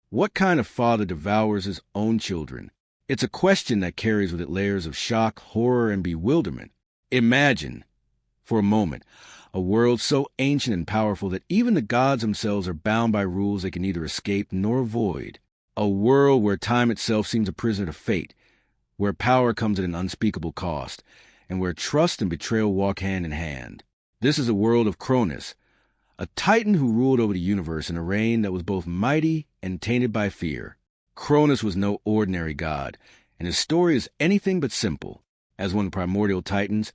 What kind of father devours his own children? It's a question that carries with it layers of shock, horror, and bewilderment. Imagine, for a moment, a world so ancient and powerful that even the gods themselves are bound by rules they can neither escape nor avoid. A world where time itself seems a prisoner to fate, where power comes at an unspeakable cost, and where trust and betrayal walk hand in hand. This is a world of Cronus, a titan who ruled over the universe in a reign that was both mighty and tainted by fear. Cronus was no ordinary god, and his story is anything but simple. As one of the primordial titans,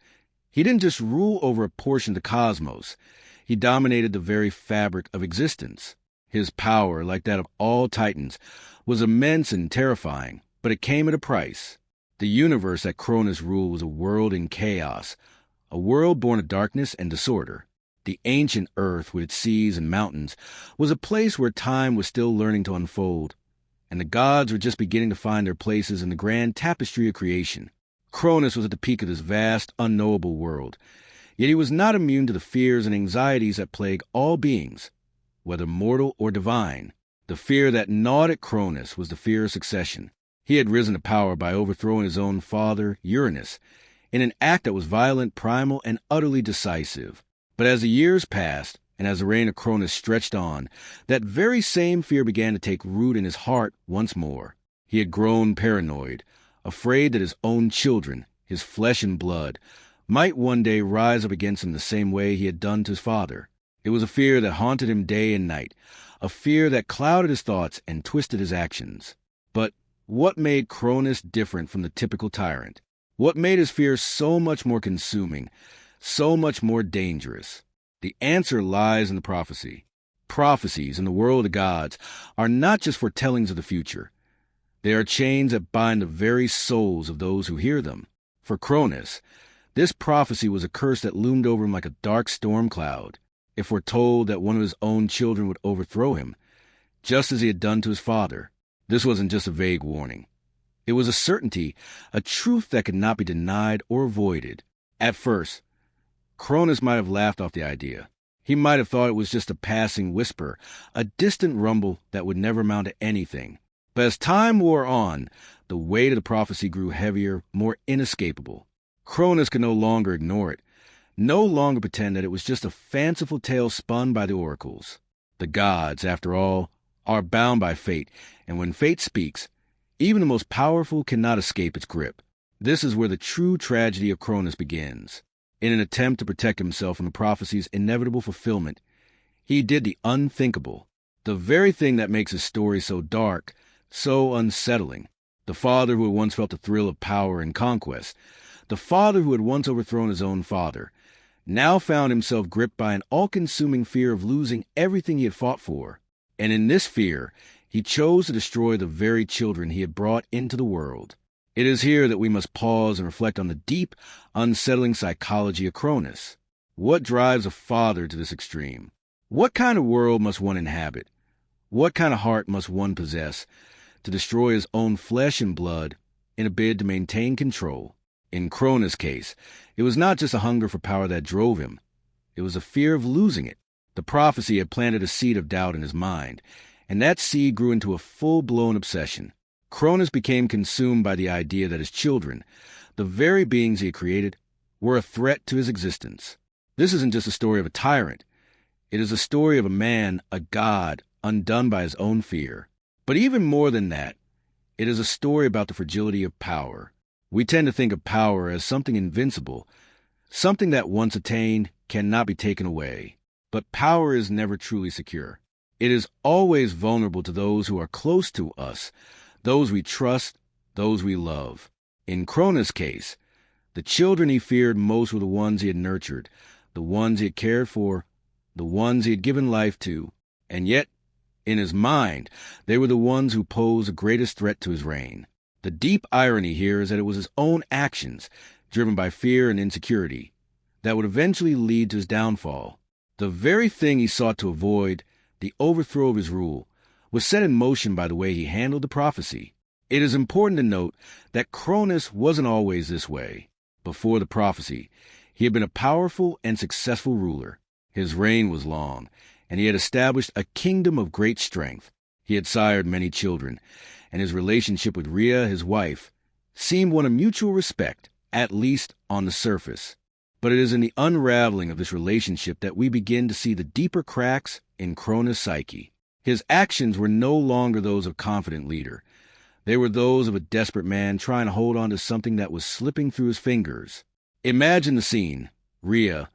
he didn't just rule over a portion of the cosmos, he dominated the very fabric of existence. His power, like that of all titans, was immense and terrifying, but it came at a price. The universe that Cronus ruled was a world in chaos, a world born of darkness and disorder. The ancient earth, with its seas and mountains, was a place where time was still learning to unfold, and the gods were just beginning to find their places in the grand tapestry of creation. Cronus was at the peak of this vast, unknowable world, yet he was not immune to the fears and anxieties that plague all beings, whether mortal or divine. The fear that gnawed at Cronus was the fear of succession. He had risen to power by overthrowing his own father, Uranus, in an act that was violent, primal, and utterly decisive. But as the years passed, and as the reign of Cronus stretched on, that very same fear began to take root in his heart once more. He had grown paranoid, afraid that his own children, his flesh and blood, might one day rise up against him the same way he had done to his father. It was a fear that haunted him day and night, a fear that clouded his thoughts and twisted his actions. But what made Cronus different from the typical tyrant? What made his fear so much more consuming, so much more dangerous? The answer lies in the prophecy. Prophecies in the world of the gods are not just foretellings of the future. They are chains that bind the very souls of those who hear them. For Cronus, this prophecy was a curse that loomed over him like a dark storm cloud. It foretold that one of his own children would overthrow him, just as he had done to his father. This wasn't just a vague warning. It was a certainty, a truth that could not be denied or avoided. At first, Cronus might have laughed off the idea. He might have thought it was just a passing whisper, a distant rumble that would never amount to anything. But as time wore on, the weight of the prophecy grew heavier, more inescapable. Cronus could no longer ignore it, no longer pretend that it was just a fanciful tale spun by the oracles. The gods, after all, are bound by fate, and when fate speaks, even the most powerful cannot escape its grip. This is where the true tragedy of Cronus begins. In an attempt to protect himself from the prophecy's inevitable fulfillment, he did the unthinkable, the very thing that makes his story so dark, so unsettling. The father who had once felt the thrill of power and conquest, the father who had once overthrown his own father, now found himself gripped by an all-consuming fear of losing everything he had fought for. And in this fear, he chose to destroy the very children he had brought into the world. It is here that we must pause and reflect on the deep, unsettling psychology of Cronus. What drives a father to this extreme? What kind of world must one inhabit? What kind of heart must one possess to destroy his own flesh and blood in a bid to maintain control? In Cronus' case, it was not just a hunger for power that drove him. It was a fear of losing it. The prophecy had planted a seed of doubt in his mind, and that seed grew into a full-blown obsession. Cronus became consumed by the idea that his children, the very beings he had created, were a threat to his existence. This isn't just a story of a tyrant. It is a story of a man, a god, undone by his own fear. But even more than that, it is a story about the fragility of power. We tend to think of power as something invincible, something that once attained cannot be taken away. But power is never truly secure. It is always vulnerable to those who are close to us, those we trust, those we love. In Cronus' case, the children he feared most were the ones he had nurtured, the ones he had cared for, the ones he had given life to, and yet, in his mind, they were the ones who posed the greatest threat to his reign. The deep irony here is that it was his own actions, driven by fear and insecurity, that would eventually lead to his downfall. The very thing he sought to avoid, the overthrow of his rule, was set in motion by the way he handled the prophecy. It is important to note that Cronus wasn't always this way. Before the prophecy, he had been a powerful and successful ruler. His reign was long, and he had established a kingdom of great strength. He had sired many children, and his relationship with Rhea, his wife, seemed one of mutual respect, at least on the surface. But it is in the unraveling of this relationship that we begin to see the deeper cracks in Cronus' psyche. His actions were no longer those of a confident leader. They were those of a desperate man trying to hold on to something that was slipping through his fingers. Imagine the scene. Rhea,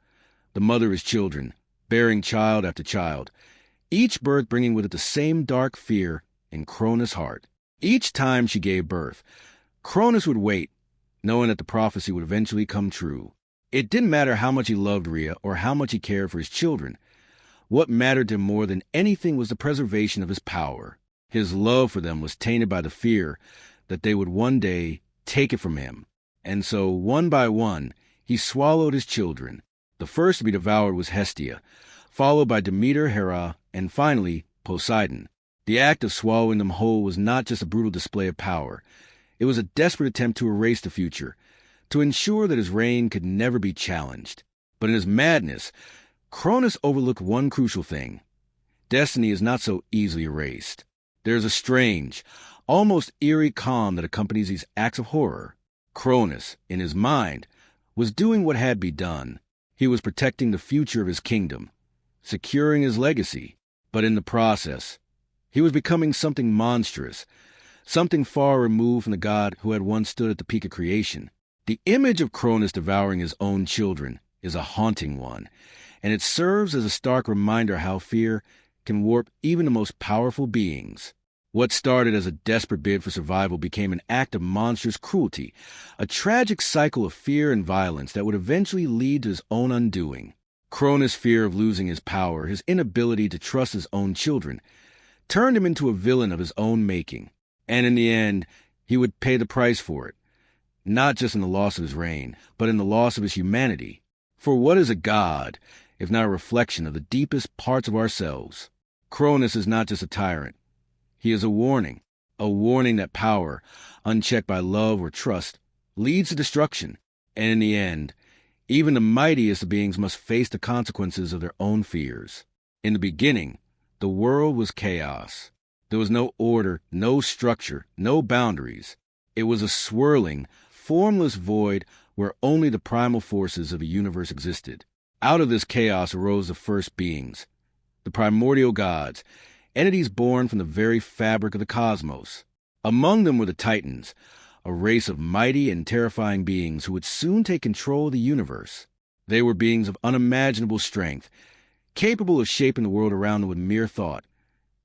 the mother of his children, bearing child after child, each birth bringing with it the same dark fear in Cronus' heart. Each time she gave birth, Cronus would wait, knowing that the prophecy would eventually come true. It didn't matter how much he loved Rhea or how much he cared for his children. What mattered to him more than anything was the preservation of his power. His love for them was tainted by the fear that they would one day take it from him. And so, one by one, he swallowed his children. The first to be devoured was Hestia, followed by Demeter, Hera, and finally, Poseidon. The act of swallowing them whole was not just a brutal display of power. It was a desperate attempt to erase the future, to ensure that his reign could never be challenged. But in his madness, Cronus overlooked one crucial thing. Destiny is not so easily erased. There is a strange, almost eerie calm that accompanies these acts of horror. Cronus, in his mind, was doing what had to be done. He was protecting the future of his kingdom, securing his legacy. But in the process, he was becoming something monstrous, something far removed from the god who had once stood at the peak of creation. The image of Cronus devouring his own children is a haunting one, and it serves as a stark reminder how fear can warp even the most powerful beings. What started as a desperate bid for survival became an act of monstrous cruelty, a tragic cycle of fear and violence that would eventually lead to his own undoing. Cronus' fear of losing his power, his inability to trust his own children, turned him into a villain of his own making. And in the end, he would pay the price for it, not just in the loss of his reign, but in the loss of his humanity. For what is a god, if not a reflection of the deepest parts of ourselves? Cronus is not just a tyrant. He is a warning that power, unchecked by love or trust, leads to destruction. And in the end, even the mightiest of beings must face the consequences of their own fears. In the beginning, the world was chaos. There was no order, no structure, no boundaries. It was a swirling, formless void where only the primal forces of the universe existed. Out of this chaos arose the first beings, the primordial gods, entities born from the very fabric of the cosmos. Among them were the Titans, a race of mighty and terrifying beings who would soon take control of the universe. They were beings of unimaginable strength, capable of shaping the world around them with mere thought.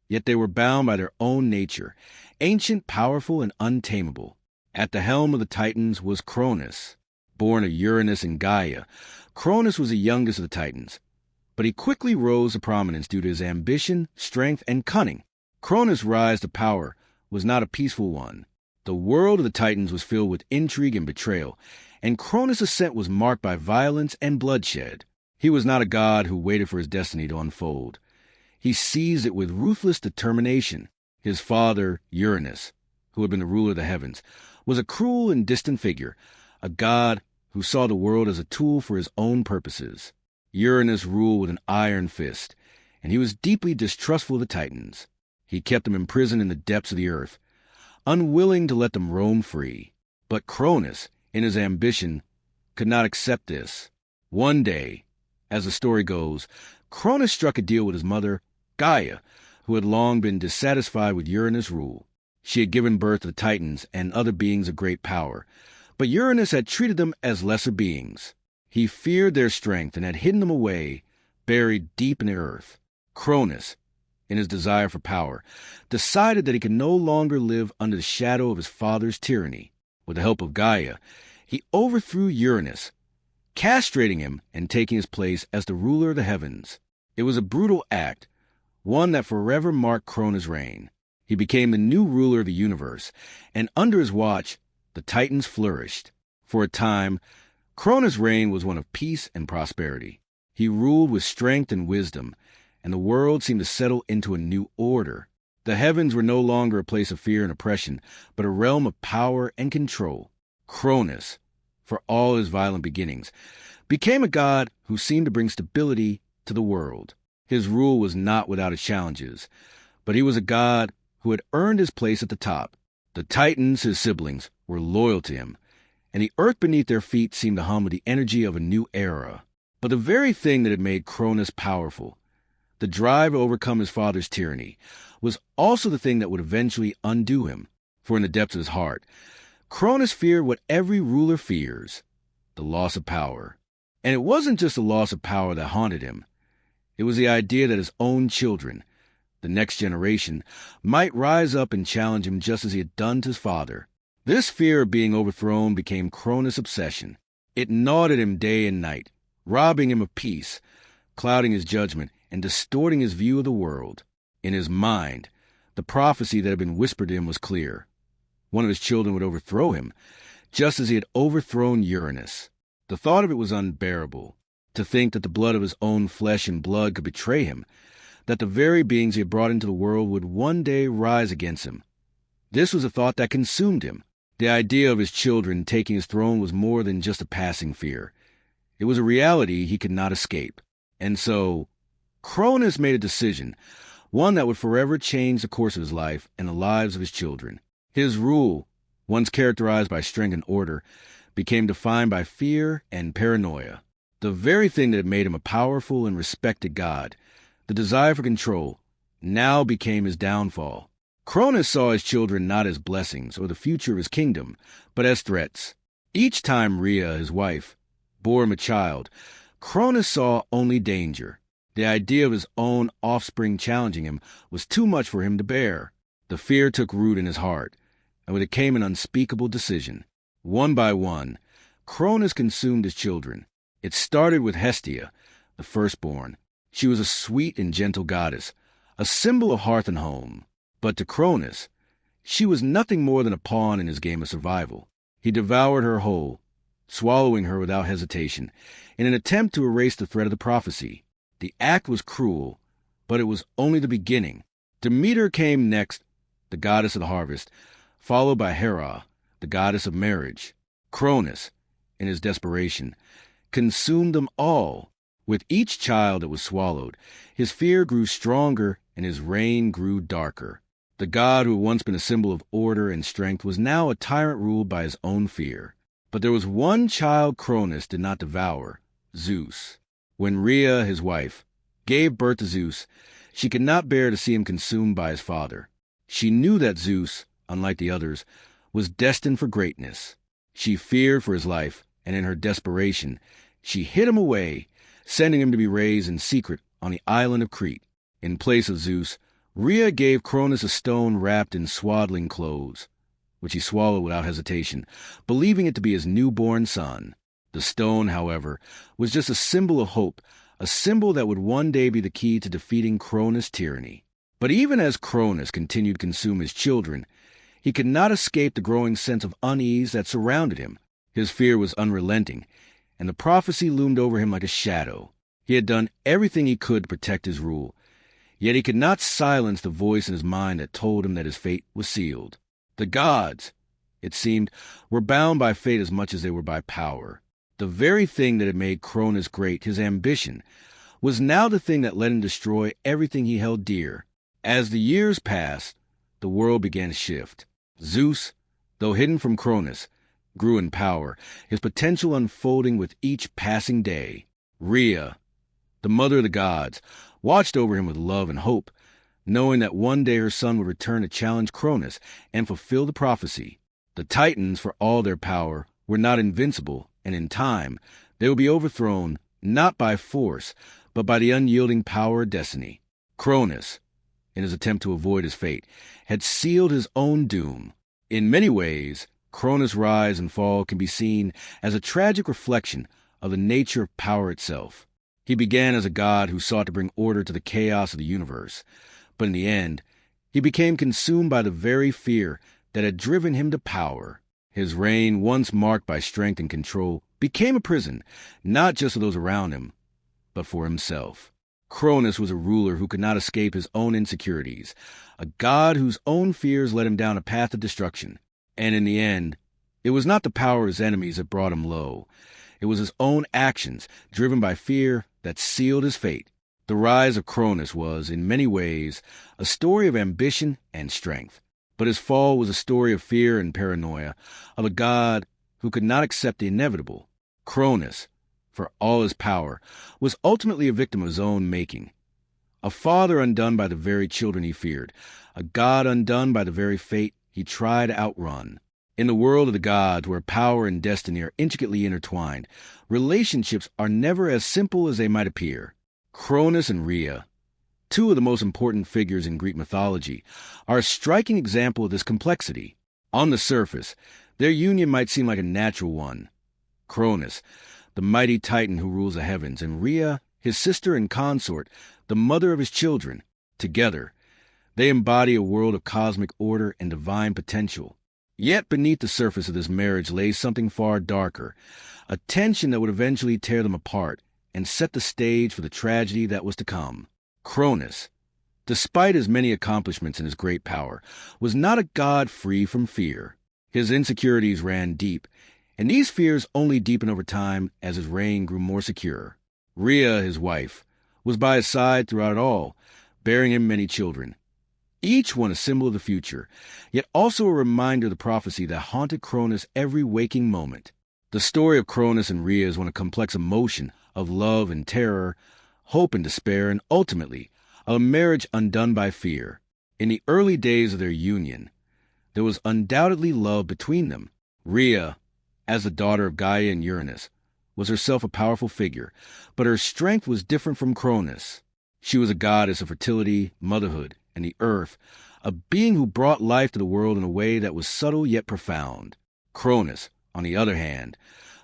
Yet they were bound by their own nature, ancient, powerful, and untamable. At the helm of the Titans was Cronus, born of Uranus and Gaia. Cronus was the youngest of the Titans, but he quickly rose to prominence due to his ambition, strength, and cunning. Cronus' rise to power was not a peaceful one. The world of the Titans was filled with intrigue and betrayal, and Cronus' ascent was marked by violence and bloodshed. He was not a god who waited for his destiny to unfold. He seized it with ruthless determination. His father, Uranus, who had been the ruler of the heavens, was a cruel and distant figure, a god who saw the world as a tool for his own purposes. Uranus ruled with an iron fist, and he was deeply distrustful of the Titans. He kept them imprisoned in the depths of the earth, unwilling to let them roam free. But Cronus, in his ambition, could not accept this. One day, as the story goes, Cronus struck a deal with his mother, Gaia, who had long been dissatisfied with Uranus' rule. She had given birth to the Titans and other beings of great power, but Uranus had treated them as lesser beings. He feared their strength and had hidden them away, buried deep in the earth. Cronus, in his desire for power, decided that he could no longer live under the shadow of his father's tyranny. With the help of Gaia, he overthrew Uranus, castrating him and taking his place as the ruler of the heavens. It was a brutal act, one that forever marked Cronus' reign. He became the new ruler of the universe, and under his watch, the Titans flourished. For a time, Cronus' reign was one of peace and prosperity. He ruled with strength and wisdom, and the world seemed to settle into a new order. The heavens were no longer a place of fear and oppression, but a realm of power and control. Cronus, for all his violent beginnings, became a god who seemed to bring stability to the world. His rule was not without its challenges, But he was a god who had earned his place at the top. The Titans, his siblings, were loyal to him, and the earth beneath their feet seemed to hum with the energy of a new era. But the very thing that had made Cronus powerful, the drive to overcome his father's tyranny, was also the thing that would eventually undo him. For in the depths of his heart, Cronus feared what every ruler fears, the loss of power. And it wasn't just the loss of power that haunted him. It was the idea that his own children, the next generation, might rise up and challenge him just as he had done to his father. This fear of being overthrown became Cronus' obsession. It gnawed at him day and night, robbing him of peace, clouding his judgment, and distorting his view of the world. In his mind, the prophecy that had been whispered to him was clear. One of his children would overthrow him, just as he had overthrown Uranus. The thought of it was unbearable. To think that the blood of his own flesh and blood could betray him, that the very beings he had brought into the world would one day rise against him. This was a thought that consumed him. The idea of his children taking his throne was more than just a passing fear. It was a reality he could not escape. And so, Cronus made a decision, one that would forever change the course of his life and the lives of his children. His rule, once characterized by strength and order, became defined by fear and paranoia. The very thing that had made him a powerful and respected god, the desire for control, now became his downfall. Cronus saw his children not as blessings or the future of his kingdom, but as threats. Each time Rhea, his wife, bore him a child, Cronus saw only danger. The idea of his own offspring challenging him was too much for him to bear. The fear took root in his heart, and with it came an unspeakable decision. One by one, Cronus consumed his children. It started with Hestia, the firstborn. She was a sweet and gentle goddess, a symbol of hearth and home. But to Cronus, she was nothing more than a pawn in his game of survival. He devoured her whole, swallowing her without hesitation, in an attempt to erase the threat of the prophecy. The act was cruel, but it was only the beginning. Demeter came next, the goddess of the harvest, followed by Hera, the goddess of marriage. Cronus, in his desperation, consumed them all. With each child that was swallowed, his fear grew stronger and his reign grew darker. The god who had once been a symbol of order and strength was now a tyrant ruled by his own fear. But there was one child Cronus did not devour, Zeus. When Rhea, his wife, gave birth to Zeus, she could not bear to see him consumed by his father. She knew that Zeus, unlike the others, was destined for greatness. She feared for his life, and in her desperation, she hid him away, sending him to be raised in secret on the island of Crete. In place of Zeus, Rhea gave Cronus a stone wrapped in swaddling clothes, which he swallowed without hesitation, believing it to be his newborn son. The stone, however, was just a symbol of hope, a symbol that would one day be the key to defeating Cronus' tyranny. But even as Cronus continued to consume his children, he could not escape the growing sense of unease that surrounded him. His fear was unrelenting, and the prophecy loomed over him like a shadow. He had done everything he could to protect his rule, yet he could not silence the voice in his mind that told him that his fate was sealed. The gods, it seemed, were bound by fate as much as they were by power. The very thing that had made Cronus great, his ambition, was now the thing that let him destroy everything he held dear. As the years passed, the world began to shift. Zeus, though hidden from Cronus, grew in power, his potential unfolding with each passing day. Rhea, the mother of the gods, watched over him with love and hope, knowing that one day her son would return to challenge Cronus and fulfill the prophecy. The Titans, for all their power, were not invincible, and in time, they would be overthrown not by force, but by the unyielding power of destiny. Cronus, in his attempt to avoid his fate, had sealed his own doom. In many ways, Cronus' rise and fall can be seen as a tragic reflection of the nature of power itself. He began as a god who sought to bring order to the chaos of the universe, but in the end, he became consumed by the very fear that had driven him to power. His reign, once marked by strength and control, became a prison, not just for those around him, but for himself. Cronus was a ruler who could not escape his own insecurities, a god whose own fears led him down a path of destruction. And in the end, it was not the power of his enemies that brought him low. It was his own actions, driven by fear, that sealed his fate. The The rise of Cronus was, in many ways, a story of ambition and strength. But his fall was a story of fear and paranoia, of a god who could not accept the inevitable. Cronus, for all his power, was ultimately a victim of his own making. A father undone by the very children he feared, a god undone by the very fate he tried to outrun. In the world of the gods, where power and destiny are intricately intertwined, relationships are never as simple as they might appear. Cronus and Rhea, two of the most important figures in Greek mythology, are a striking example of this complexity. On the surface, their union might seem like a natural one. Cronus, the mighty titan who rules the heavens, and Rhea, his sister and consort, the mother of his children. Together, they embody a world of cosmic order and divine potential. Yet beneath the surface of this marriage lay something far darker, a tension that would eventually tear them apart and set the stage for the tragedy that was to come. Cronus, despite his many accomplishments and his great power, was not a god free from fear. His insecurities ran deep, and these fears only deepened over time as his reign grew more secure. Rhea, his wife, was by his side throughout it all, bearing him many children, each one a symbol of the future, yet also a reminder of the prophecy that haunted Cronus every waking moment. The story of Cronus and Rhea is one of complex emotion, of love and terror, hope and despair, and ultimately, a marriage undone by fear. In the early days of their union, there was undoubtedly love between them. Rhea, as the daughter of Gaia and Uranus, was herself a powerful figure, but her strength was different from Cronus. She was a goddess of fertility, motherhood, and the earth, a being who brought life to the world in a way that was subtle yet profound. Cronus, on the other hand,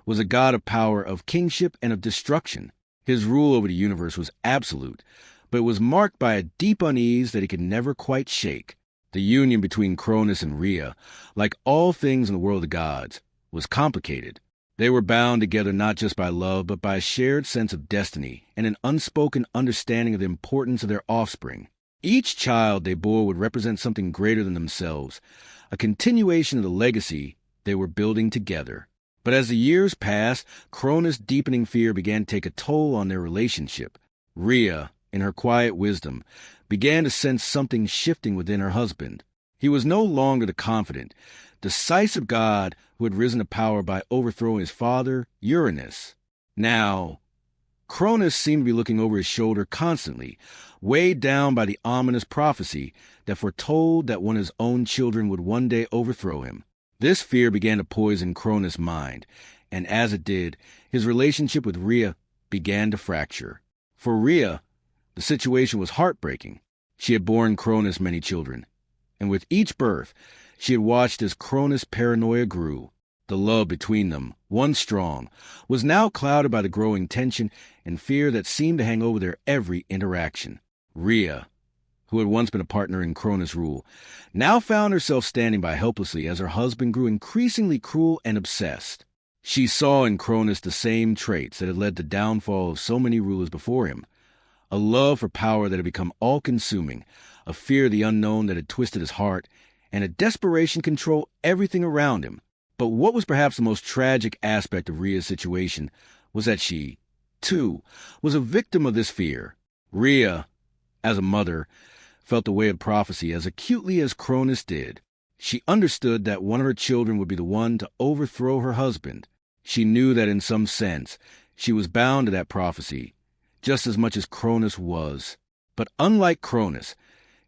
was a god of power, of kingship, and of destruction. His rule over the universe was absolute, but it was marked by a deep unease that he could never quite shake. The union between Cronus and Rhea, like all things in the world of the gods, was complicated. They were bound together not just by love, but by a shared sense of destiny and an unspoken understanding of the importance of their offspring. Each child they bore would represent something greater than themselves, a continuation of the legacy they were building together. But as the years passed, Cronus' deepening fear began to take a toll on their relationship. Rhea, in her quiet wisdom, began to sense something shifting within her husband. He was no longer the confident, decisive god who had risen to power by overthrowing his father, Uranus. Now, Cronus seemed to be looking over his shoulder constantly, weighed down by the ominous prophecy that foretold that one of his own children would one day overthrow him. This fear began to poison Cronus' mind, and as it did, his relationship with Rhea began to fracture. For Rhea, the situation was heartbreaking. She had borne Cronus many children, and with each birth, she had watched as Cronus' paranoia grew. The love between them, once strong, was now clouded by the growing tension and fear that seemed to hang over their every interaction. Rhea, who had once been a partner in Cronus' rule, now found herself standing by helplessly as her husband grew increasingly cruel and obsessed. She saw in Cronus the same traits that had led to the downfall of so many rulers before him, a love for power that had become all-consuming, a fear of the unknown that had twisted his heart, and a desperation to control everything around him. But what was perhaps the most tragic aspect of Rhea's situation was that she, too, was a victim of this fear. Rhea, as a mother, felt the weight of prophecy as acutely as Cronus did. She understood that one of her children would be the one to overthrow her husband. She knew that in some sense she was bound to that prophecy, just as much as Cronus was. But unlike Cronus,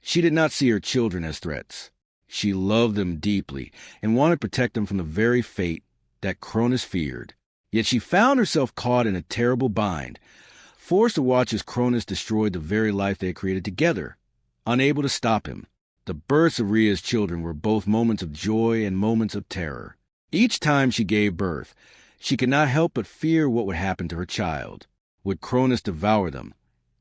she did not see her children as threats. She loved them deeply and wanted to protect them from the very fate that Cronus feared. Yet she found herself caught in a terrible bind, forced to watch as Cronus destroyed the very life they had created together, unable to stop him. The births of Rhea's children were both moments of joy and moments of terror. Each time she gave birth, she could not help but fear what would happen to her child. Would Cronus devour them,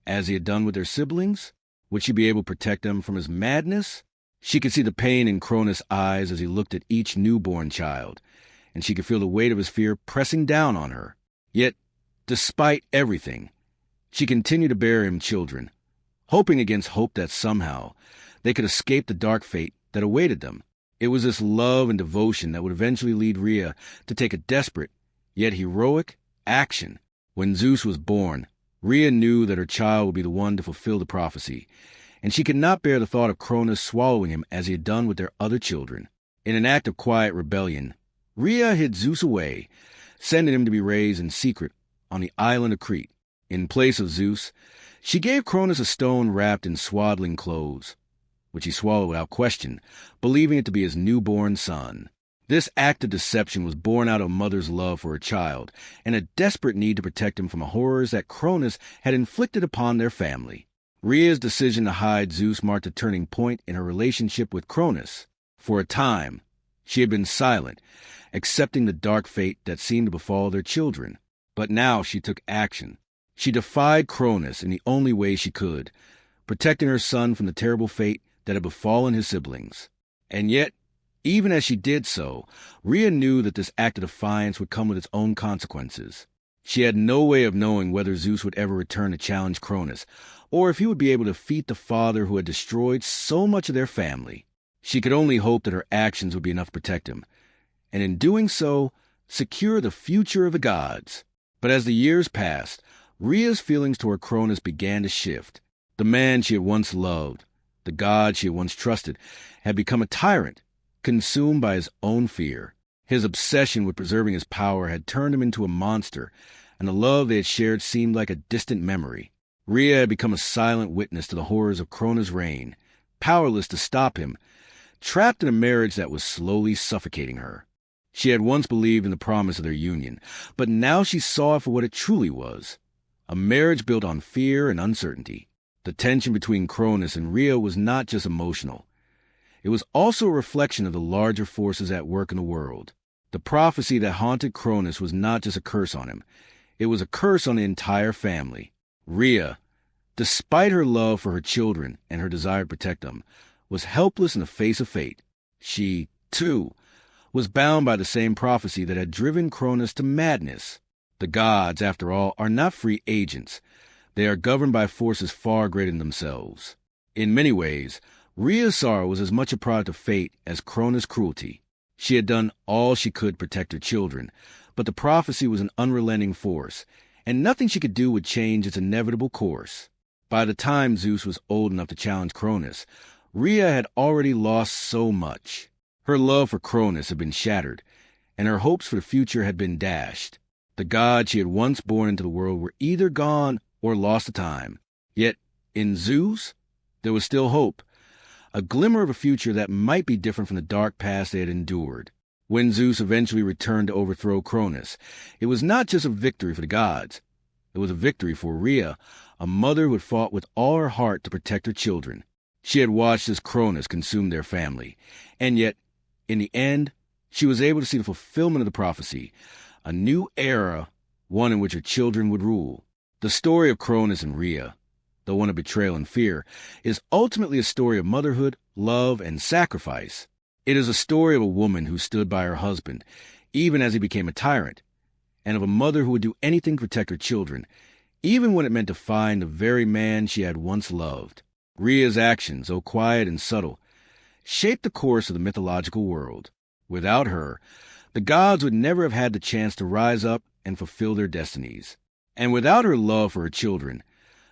as he had done with their siblings? Would she be able to protect them from his madness? She could see the pain in Cronus' eyes as he looked at each newborn child, and she could feel the weight of his fear pressing down on her. Yet, despite everything, she continued to bear him children, hoping against hope that somehow they could escape the dark fate that awaited them. It was this love and devotion that would eventually lead Rhea to take a desperate, yet heroic, action. When Zeus was born, Rhea knew that her child would be the one to fulfill the prophecy, and she could not bear the thought of Cronus swallowing him as he had done with their other children. In an act of quiet rebellion, Rhea hid Zeus away, sending him to be raised in secret on the island of Crete. In place of Zeus, she gave Cronus a stone wrapped in swaddling clothes, which he swallowed without question, believing it to be his newborn son. This act of deception was born out of a mother's love for her child and a desperate need to protect him from the horrors that Cronus had inflicted upon their family. Rhea's decision to hide Zeus marked a turning point in her relationship with Cronus. For a time, she had been silent, accepting the dark fate that seemed to befall their children. But now she took action. She defied Cronus in the only way she could, protecting her son from the terrible fate that had befallen his siblings. And yet, even as she did so, Rhea knew that this act of defiance would come with its own consequences. She had no way of knowing whether Zeus would ever return to challenge Cronus, or if he would be able to defeat the father who had destroyed so much of their family. She could only hope that her actions would be enough to protect him, and in doing so, secure the future of the gods. But as the years passed, Rhea's feelings toward Cronus began to shift. The man she had once loved, the god she had once trusted, had become a tyrant, consumed by his own fear. His obsession with preserving his power had turned him into a monster, and the love they had shared seemed like a distant memory. Rhea had become a silent witness to the horrors of Cronus' reign, powerless to stop him, trapped in a marriage that was slowly suffocating her. She had once believed in the promise of their union, but now she saw it for what it truly was, a marriage built on fear and uncertainty. The tension between Cronus and Rhea was not just emotional. It was also a reflection of the larger forces at work in the world. The prophecy that haunted Cronus was not just a curse on him. It was a curse on the entire family. Rhea, despite her love for her children and her desire to protect them, was helpless in the face of fate. She, too, was bound by the same prophecy that had driven Cronus to madness. The gods, after all, are not free agents. They are governed by forces far greater than themselves. In many ways, Rhea's sorrow was as much a product of fate as Cronus' cruelty. She had done all she could to protect her children, but the prophecy was an unrelenting force, and nothing she could do would change its inevitable course. By the time Zeus was old enough to challenge Cronus, Rhea had already lost so much. Her love for Cronus had been shattered, and her hopes for the future had been dashed. The gods she had once born into the world were either gone or lost to time. Yet, in Zeus, there was still hope, a glimmer of a future that might be different from the dark past they had endured. When Zeus eventually returned to overthrow Cronus, it was not just a victory for the gods. It was a victory for Rhea, a mother who had fought with all her heart to protect her children. She had watched as Cronus consumed their family, and yet, in the end, she was able to see the fulfillment of the prophecy, a new era, one in which her children would rule. The story of Cronus and Rhea, though one of betrayal and fear, is ultimately a story of motherhood, love, and sacrifice. It is a story of a woman who stood by her husband, even as he became a tyrant, and of a mother who would do anything to protect her children, even when it meant defying the very man she had once loved. Rhea's actions, though quiet and subtle, shaped the course of the mythological world. Without her, the gods would never have had the chance to rise up and fulfill their destinies. And without her love for her children,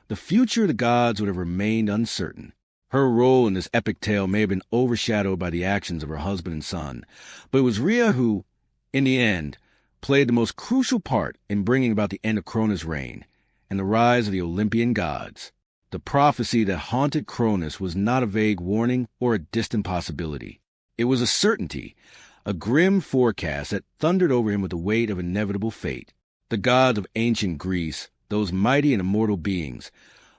the future of the gods would have remained uncertain. Her role in this epic tale may have been overshadowed by the actions of her husband and son, but it was Rhea who, in the end, played the most crucial part in bringing about the end of Cronus' reign and the rise of the Olympian gods. The prophecy that haunted Cronus was not a vague warning or a distant possibility. It was a certainty, a grim forecast that thundered over him with the weight of inevitable fate. The gods of ancient Greece, those mighty and immortal beings,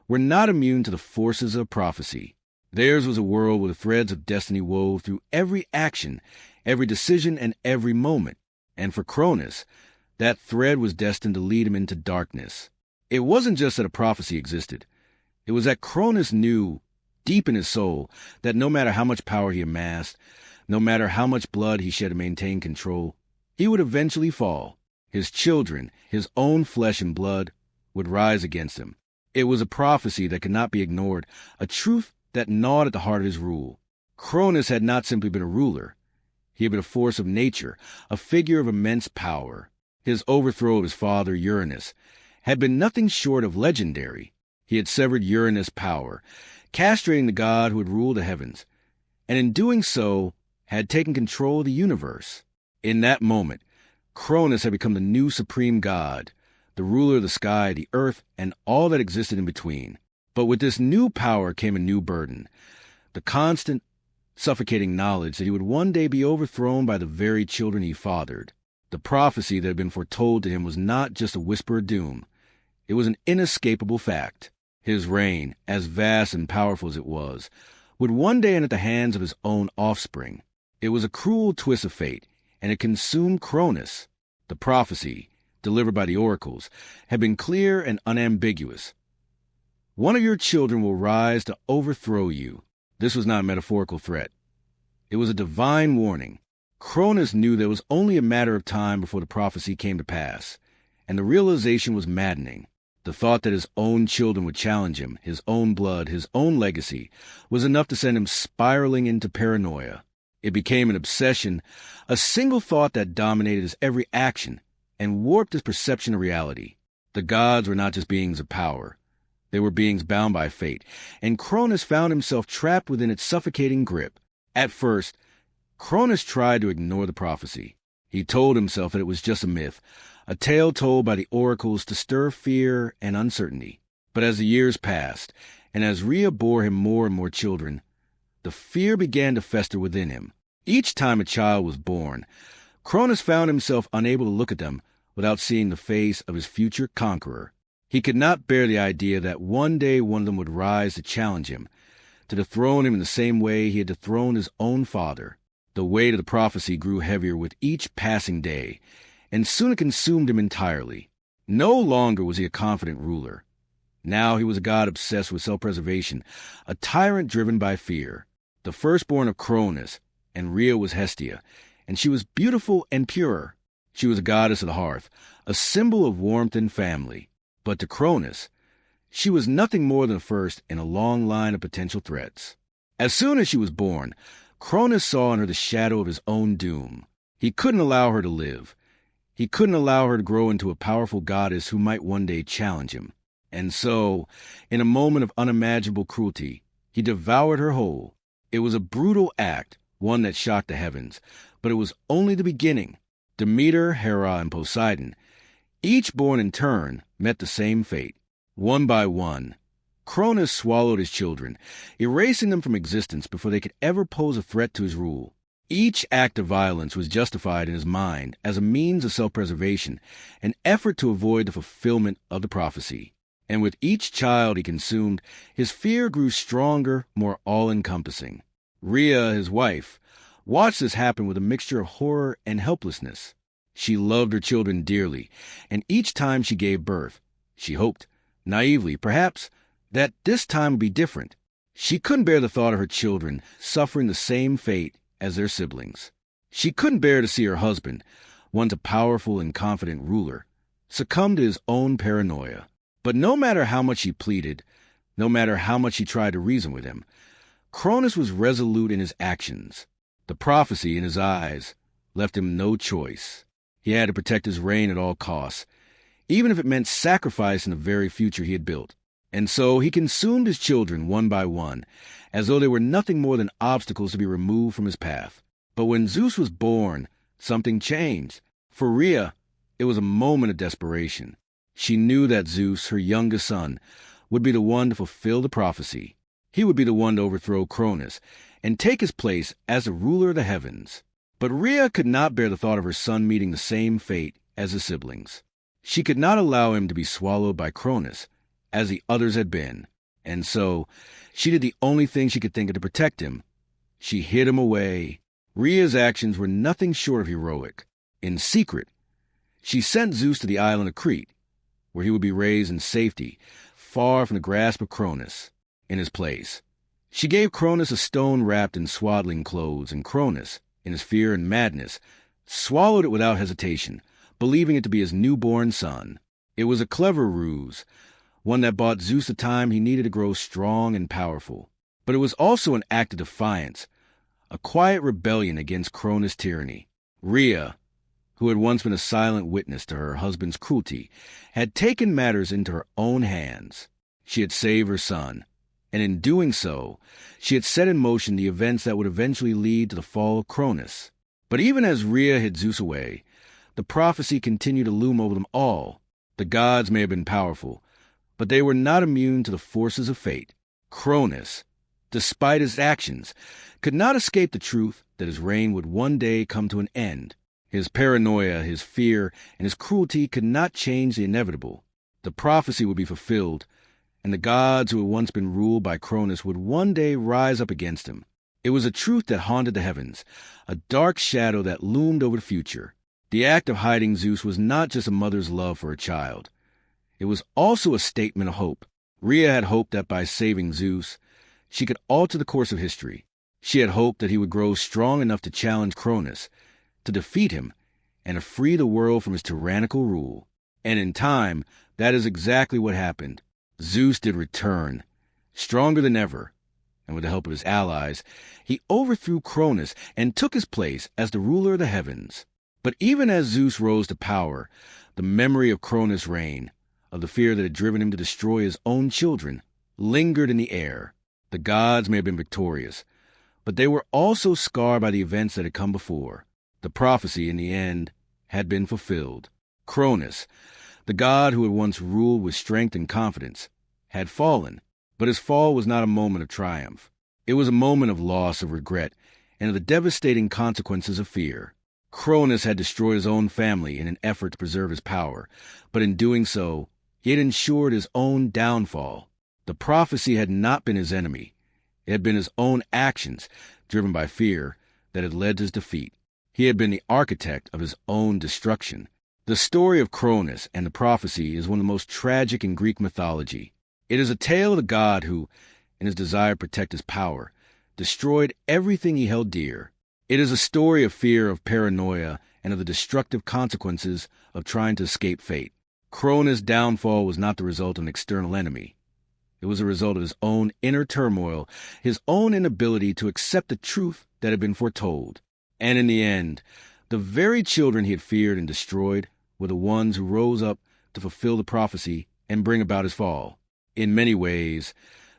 were not immune to the forces of prophecy. Theirs was a world where the threads of destiny wove through every action, every decision, and every moment. And for Cronus, that thread was destined to lead him into darkness. It wasn't just that a prophecy existed. It was that Cronus knew, deep in his soul, that no matter how much power he amassed, no matter how much blood he shed to maintain control, he would eventually fall. His children, his own flesh and blood, would rise against him. It was a prophecy that could not be ignored, a truth that gnawed at the heart of his rule. Cronus had not simply been a ruler. He had been a force of nature, a figure of immense power. His overthrow of his father, Uranus, had been nothing short of legendary. He had severed Uranus' power, castrating the god who had ruled the heavens, and in doing so had taken control of the universe. In that moment, Cronus had become the new supreme god, the ruler of the sky, the earth, and all that existed in between. But with this new power came a new burden, the constant, suffocating knowledge that he would one day be overthrown by the very children he fathered. The prophecy that had been foretold to him was not just a whisper of doom. It was an inescapable fact. His reign, as vast and powerful as it was, would one day end at the hands of his own offspring. It was a cruel twist of fate, and it consumed Cronus. The prophecy, delivered by the oracles, had been clear and unambiguous. One of your children will rise to overthrow you. This was not a metaphorical threat. It was a divine warning. Cronus knew that it was only a matter of time before the prophecy came to pass, and the realization was maddening. The thought that his own children would challenge him, his own blood, his own legacy, was enough to send him spiraling into paranoia. It became an obsession, a single thought that dominated his every action and warped his perception of reality. The gods were not just beings of power. They were beings bound by fate, and Cronus found himself trapped within its suffocating grip. At first, Cronus tried to ignore the prophecy. He told himself that it was just a myth, a tale told by the oracles to stir fear and uncertainty. But as the years passed, and as Rhea bore him more and more children, the fear began to fester within him. Each time a child was born, Cronus found himself unable to look at them without seeing the face of his future conqueror. He could not bear the idea that one day one of them would rise to challenge him, to dethrone him in the same way he had dethroned his own father. The weight of the prophecy grew heavier with each passing day, and soon it consumed him entirely. No longer was he a confident ruler. Now he was a god obsessed with self-preservation, a tyrant driven by fear. The firstborn of Cronus, and Rhea was Hestia, and she was beautiful and pure. She was a goddess of the hearth, a symbol of warmth and family. But to Cronus, she was nothing more than the first in a long line of potential threats. As soon as she was born, Cronus saw in her the shadow of his own doom. He couldn't allow her to live. He couldn't allow her to grow into a powerful goddess who might one day challenge him. And so, in a moment of unimaginable cruelty, he devoured her whole. It was a brutal act, one that shocked the heavens, but it was only the beginning. Demeter, Hera, and Poseidon, each born in turn, met the same fate. One by one, Cronus swallowed his children, erasing them from existence before they could ever pose a threat to his rule. Each act of violence was justified in his mind as a means of self-preservation, an effort to avoid the fulfillment of the prophecy. And with each child he consumed, his fear grew stronger, more all-encompassing. Rhea, his wife, watched this happen with a mixture of horror and helplessness. She loved her children dearly, and each time she gave birth, she hoped, naively perhaps, that this time would be different. She couldn't bear the thought of her children suffering the same fate as their siblings. She couldn't bear to see her husband, once a powerful and confident ruler, succumb to his own paranoia. But no matter how much she pleaded, no matter how much she tried to reason with him, Cronus was resolute in his actions. The prophecy in his eyes left him no choice. He had to protect his reign at all costs, even if it meant sacrificing the very future he had built. And so he consumed his children one by one, as though they were nothing more than obstacles to be removed from his path. But when Zeus was born, something changed. For Rhea, it was a moment of desperation. She knew that Zeus, her youngest son, would be the one to fulfill the prophecy. He would be the one to overthrow Cronus and take his place as the ruler of the heavens. But Rhea could not bear the thought of her son meeting the same fate as his siblings. She could not allow him to be swallowed by Cronus, as the others had been, and so she did the only thing she could think of to protect him. She hid him away. Rhea's actions were nothing short of heroic. In secret, she sent Zeus to the island of Crete, where he would be raised in safety, far from the grasp of Cronus. In his place, she gave Cronus a stone wrapped in swaddling clothes, and Cronus, in his fear and madness, swallowed it without hesitation, believing it to be his newborn son. It was a clever ruse, one that bought Zeus the time he needed to grow strong and powerful. But it was also an act of defiance, a quiet rebellion against Cronus' tyranny. Rhea, who had once been a silent witness to her husband's cruelty, had taken matters into her own hands. She had saved her son, and in doing so, she had set in motion the events that would eventually lead to the fall of Cronus. But even as Rhea hid Zeus away, the prophecy continued to loom over them all. The gods may have been powerful, but they were not immune to the forces of fate. Cronus, despite his actions, could not escape the truth that his reign would one day come to an end. His paranoia, his fear, and his cruelty could not change the inevitable. The prophecy would be fulfilled, and the gods who had once been ruled by Cronus would one day rise up against him. It was a truth that haunted the heavens, a dark shadow that loomed over the future. The act of hiding Zeus was not just a mother's love for her child. It was also a statement of hope. Rhea had hoped that by saving Zeus, she could alter the course of history. She had hoped that he would grow strong enough to challenge Cronus, to defeat him, and to free the world from his tyrannical rule. And in time, that is exactly what happened. Zeus did return, stronger than ever, and with the help of his allies, he overthrew Cronus and took his place as the ruler of the heavens. But even as Zeus rose to power, the memory of Cronus' reign, of the fear that had driven him to destroy his own children, lingered in the air. The gods may have been victorious, but they were also scarred by the events that had come before. The prophecy, in the end, had been fulfilled. Cronus, the god who had once ruled with strength and confidence, had fallen, but his fall was not a moment of triumph. It was a moment of loss, of regret, and of the devastating consequences of fear. Cronus had destroyed his own family in an effort to preserve his power, but in doing so, he had ensured his own downfall. The prophecy had not been his enemy. It had been his own actions, driven by fear, that had led to his defeat. He had been the architect of his own destruction. The story of Cronus and the prophecy is one of the most tragic in Greek mythology. It is a tale of the god who, in his desire to protect his power, destroyed everything he held dear. It is a story of fear, of paranoia, and of the destructive consequences of trying to escape fate. Cronus' downfall was not the result of an external enemy. It was a result of his own inner turmoil, his own inability to accept the truth that had been foretold. And in the end, the very children he had feared and destroyed were the ones who rose up to fulfill the prophecy and bring about his fall. In many ways,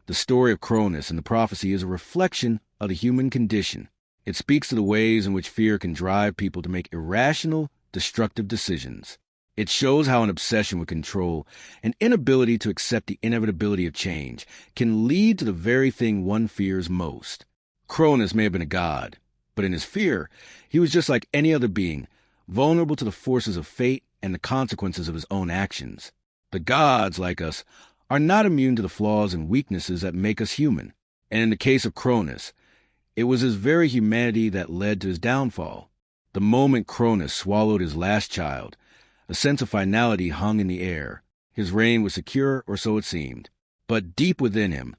the story of Cronus and the prophecy is a reflection of the human condition. It speaks to the ways in which fear can drive people to make irrational, destructive decisions. It shows how an obsession with control, an inability to accept the inevitability of change, can lead to the very thing one fears most. Cronus may have been a god, but in his fear, he was just like any other being, vulnerable to the forces of fate and the consequences of his own actions. The gods, like us, are not immune to the flaws and weaknesses that make us human. And in the case of Cronus, it was his very humanity that led to his downfall. The moment Cronus swallowed his last child, a sense of finality hung in the air. His reign was secure, or so it seemed. But deep within him,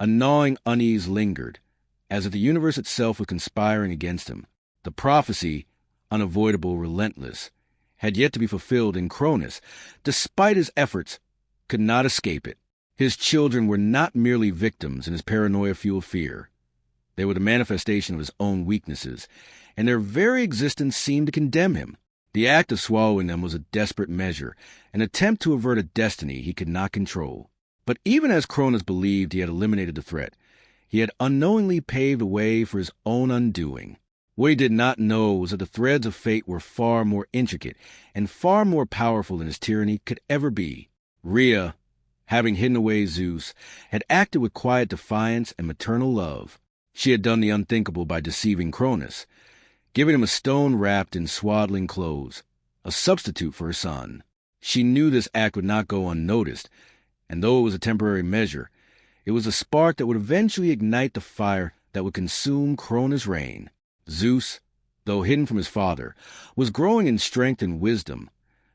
a gnawing unease lingered, as if the universe itself was conspiring against him. The prophecy, unavoidable, relentless, had yet to be fulfilled, and Cronus, despite his efforts, could not escape it. His children were not merely victims in his paranoia-fueled fear. They were the manifestation of his own weaknesses, and their very existence seemed to condemn him. The act of swallowing them was a desperate measure, an attempt to avert a destiny he could not control. But even as Cronus believed he had eliminated the threat, he had unknowingly paved the way for his own undoing. What he did not know was that the threads of fate were far more intricate and far more powerful than his tyranny could ever be. Rhea, having hidden away Zeus, had acted with quiet defiance and maternal love. She had done the unthinkable by deceiving Cronus, giving him a stone wrapped in swaddling clothes, a substitute for her son. She knew this act would not go unnoticed, and though it was a temporary measure, it was a spark that would eventually ignite the fire that would consume Cronus' reign. Zeus, though hidden from his father, was growing in strength and wisdom,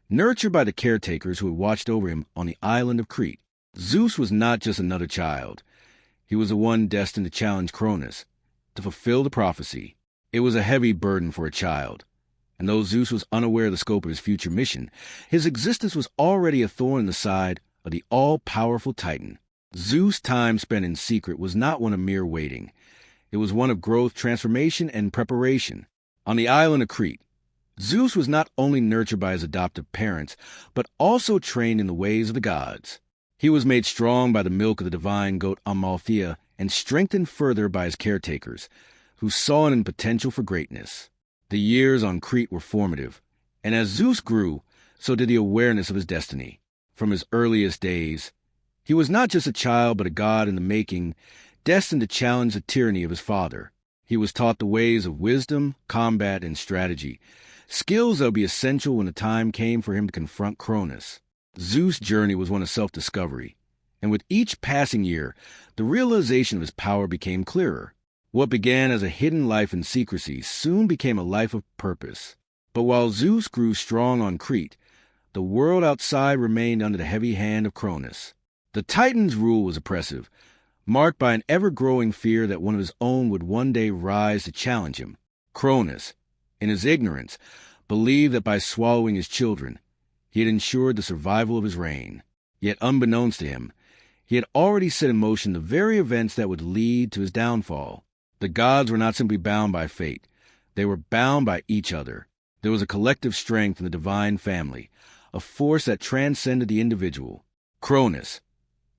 nurtured by the caretakers who had watched over him on the island of Crete. Zeus was not just another child. He was the one destined to challenge Cronus, to fulfill the prophecy. It was a heavy burden for a child, and though Zeus was unaware of the scope of his future mission, his existence was already a thorn in the side of the all-powerful Titan. Zeus' time spent in secret was not one of mere waiting. It was one of growth, transformation, and preparation. On the island of Crete, Zeus was not only nurtured by his adoptive parents, but also trained in the ways of the gods. He was made strong by the milk of the divine goat Amalthea and strengthened further by his caretakers, who saw in him potential for greatness. The years on Crete were formative, and as Zeus grew, so did the awareness of his destiny. From his earliest days, he was not just a child but a god in the making, destined to challenge the tyranny of his father. He was taught the ways of wisdom, combat, and strategy, skills that would be essential when the time came for him to confront Cronus. Zeus' journey was one of self-discovery, and with each passing year, the realization of his power became clearer. What began as a hidden life in secrecy soon became a life of purpose. But while Zeus grew strong on Crete, the world outside remained under the heavy hand of Cronus. The Titan's rule was oppressive, marked by an ever-growing fear that one of his own would one day rise to challenge him. Cronus, in his ignorance, believed that by swallowing his children, he had ensured the survival of his reign. Yet unbeknownst to him, he had already set in motion the very events that would lead to his downfall. The gods were not simply bound by fate. They were bound by each other. There was a collective strength in the divine family, a force that transcended the individual. Cronus,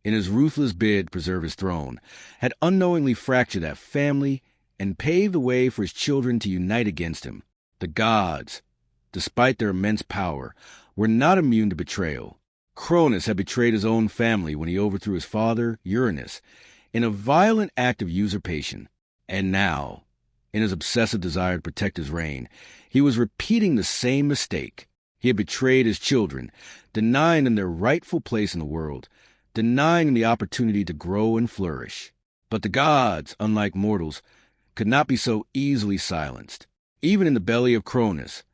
in his ruthless bid to preserve his throne, had unknowingly fractured that family and paved the way for his children to unite against him. The gods, despite their immense power, were not immune to betrayal. Cronus had betrayed his own family when he overthrew his father, Uranus, in a violent act of usurpation. And now, in his obsessive desire to protect his reign, he was repeating the same mistake. He had betrayed his children, denying them their rightful place in the world, denying them the opportunity to grow and flourish. But the gods, unlike mortals, could not be so easily silenced. Even in the belly of Cronus,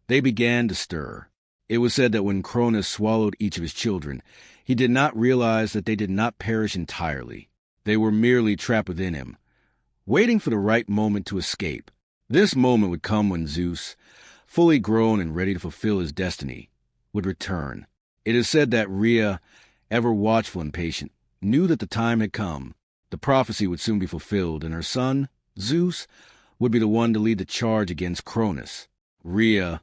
they began to stir. It was said that when Cronus swallowed each of his children, he did not realize that they did not perish entirely. They were merely trapped within him, waiting for the right moment to escape. This moment would come when Zeus, fully grown and ready to fulfill his destiny, would return. It is said that Rhea, ever watchful and patient, knew that the time had come. The prophecy would soon be fulfilled, and her son, Zeus, would be the one to lead the charge against Cronus. Rhea,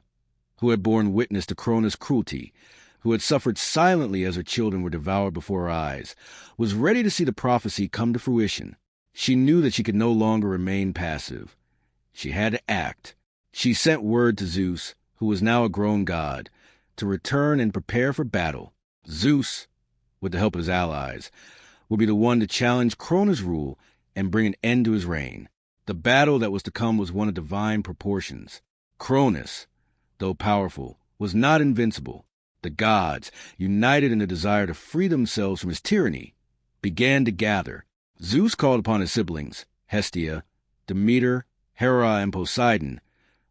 who had borne witness to Cronus' cruelty, who had suffered silently as her children were devoured before her eyes, was ready to see the prophecy come to fruition. She knew that she could no longer remain passive. She had to act. She sent word to Zeus, who was now a grown god, to return and prepare for battle. Zeus, with the help of his allies, would be the one to challenge Cronus' rule and bring an end to his reign. The battle that was to come was one of divine proportions. Cronus, though powerful, was not invincible. The gods, united in the desire to free themselves from his tyranny, began to gather. Zeus called upon his siblings, Hestia, Demeter, Hera, and Poseidon,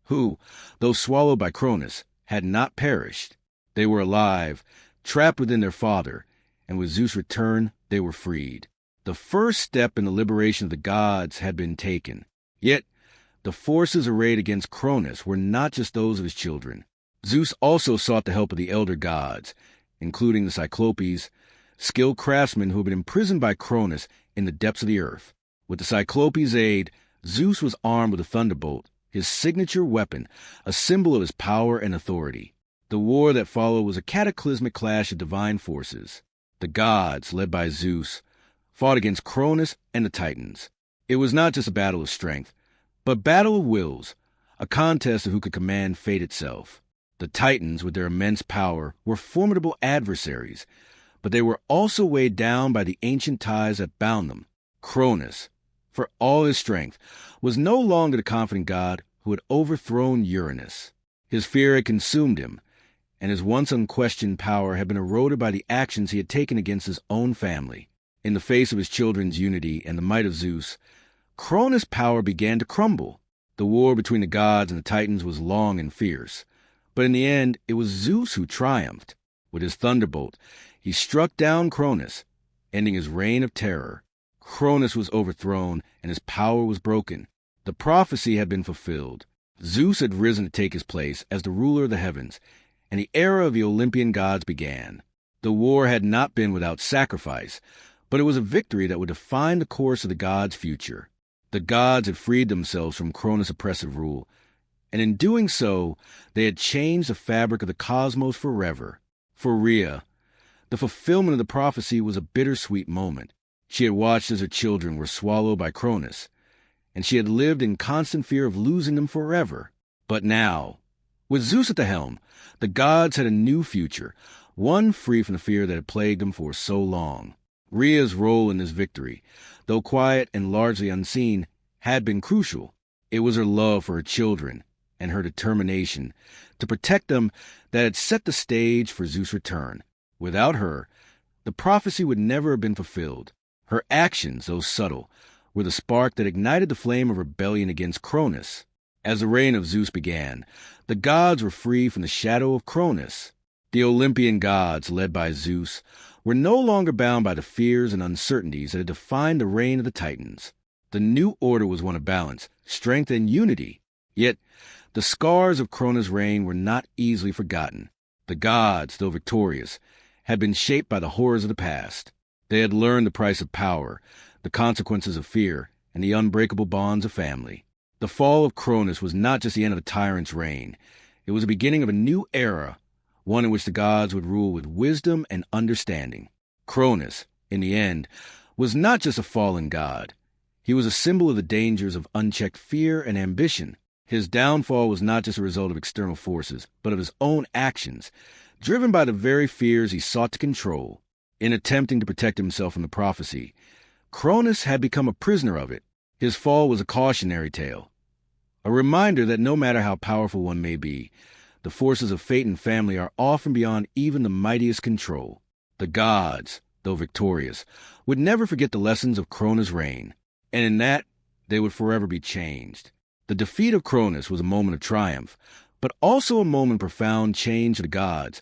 who, though swallowed by Cronus, had not perished. They were alive, trapped within their father, and with Zeus' return, they were freed. The first step in the liberation of the gods had been taken. Yet, the forces arrayed against Cronus were not just those of his children. Zeus also sought the help of the elder gods, including the Cyclopes, skilled craftsmen who had been imprisoned by Cronus in the depths of the earth. With the Cyclopes' aid, Zeus was armed with a thunderbolt, his signature weapon, a symbol of his power and authority. The war that followed was a cataclysmic clash of divine forces. The gods, led by Zeus, fought against Cronus and the Titans. It was not just a battle of strength, but battle of wills, a contest of who could command fate itself. The Titans, with their immense power, were formidable adversaries, but they were also weighed down by the ancient ties that bound them. Cronus, for all his strength, was no longer the confident god who had overthrown Uranus. His fear had consumed him, and his once unquestioned power had been eroded by the actions he had taken against his own family. In the face of his children's unity and the might of Zeus, Cronus' power began to crumble. The war between the gods and the Titans was long and fierce, but in the end it was Zeus who triumphed. With his thunderbolt, he struck down Cronus, ending his reign of terror. Cronus was overthrown, and his power was broken. The prophecy had been fulfilled. Zeus had risen to take his place as the ruler of the heavens, and the era of the Olympian gods began. The war had not been without sacrifice, but it was a victory that would define the course of the gods' future. The gods had freed themselves from Cronus' oppressive rule, and in doing so, they had changed the fabric of the cosmos forever. For Rhea, the fulfillment of the prophecy was a bittersweet moment. She had watched as her children were swallowed by Cronus, and she had lived in constant fear of losing them forever. But now, with Zeus at the helm, the gods had a new future, one free from the fear that had plagued them for so long. Rhea's role in this victory, though quiet and largely unseen, had been crucial. It was her love for her children and her determination to protect them that had set the stage for Zeus' return. Without her, the prophecy would never have been fulfilled. Her actions, though subtle, were the spark that ignited the flame of rebellion against Cronus. As the reign of Zeus began, the gods were free from the shadow of Cronus. The Olympian gods, led by Zeus, were no longer bound by the fears and uncertainties that had defined the reign of the Titans. The new order was one of balance, strength, and unity. Yet, the scars of Cronus' reign were not easily forgotten. The gods, though victorious, had been shaped by the horrors of the past. They had learned the price of power, the consequences of fear, and the unbreakable bonds of family. The fall of Cronus was not just the end of a tyrant's reign. It was the beginning of a new era, one in which the gods would rule with wisdom and understanding. Cronus, in the end, was not just a fallen god. He was a symbol of the dangers of unchecked fear and ambition. His downfall was not just a result of external forces, but of his own actions, driven by the very fears he sought to control. In attempting to protect himself from the prophecy, Cronus had become a prisoner of it. His fall was a cautionary tale, a reminder that no matter how powerful one may be, the forces of fate and family are often beyond even the mightiest control. The gods, though victorious, would never forget the lessons of Cronus' reign, and in that, they would forever be changed. The defeat of Cronus was a moment of triumph, but also a moment of profound change to the gods,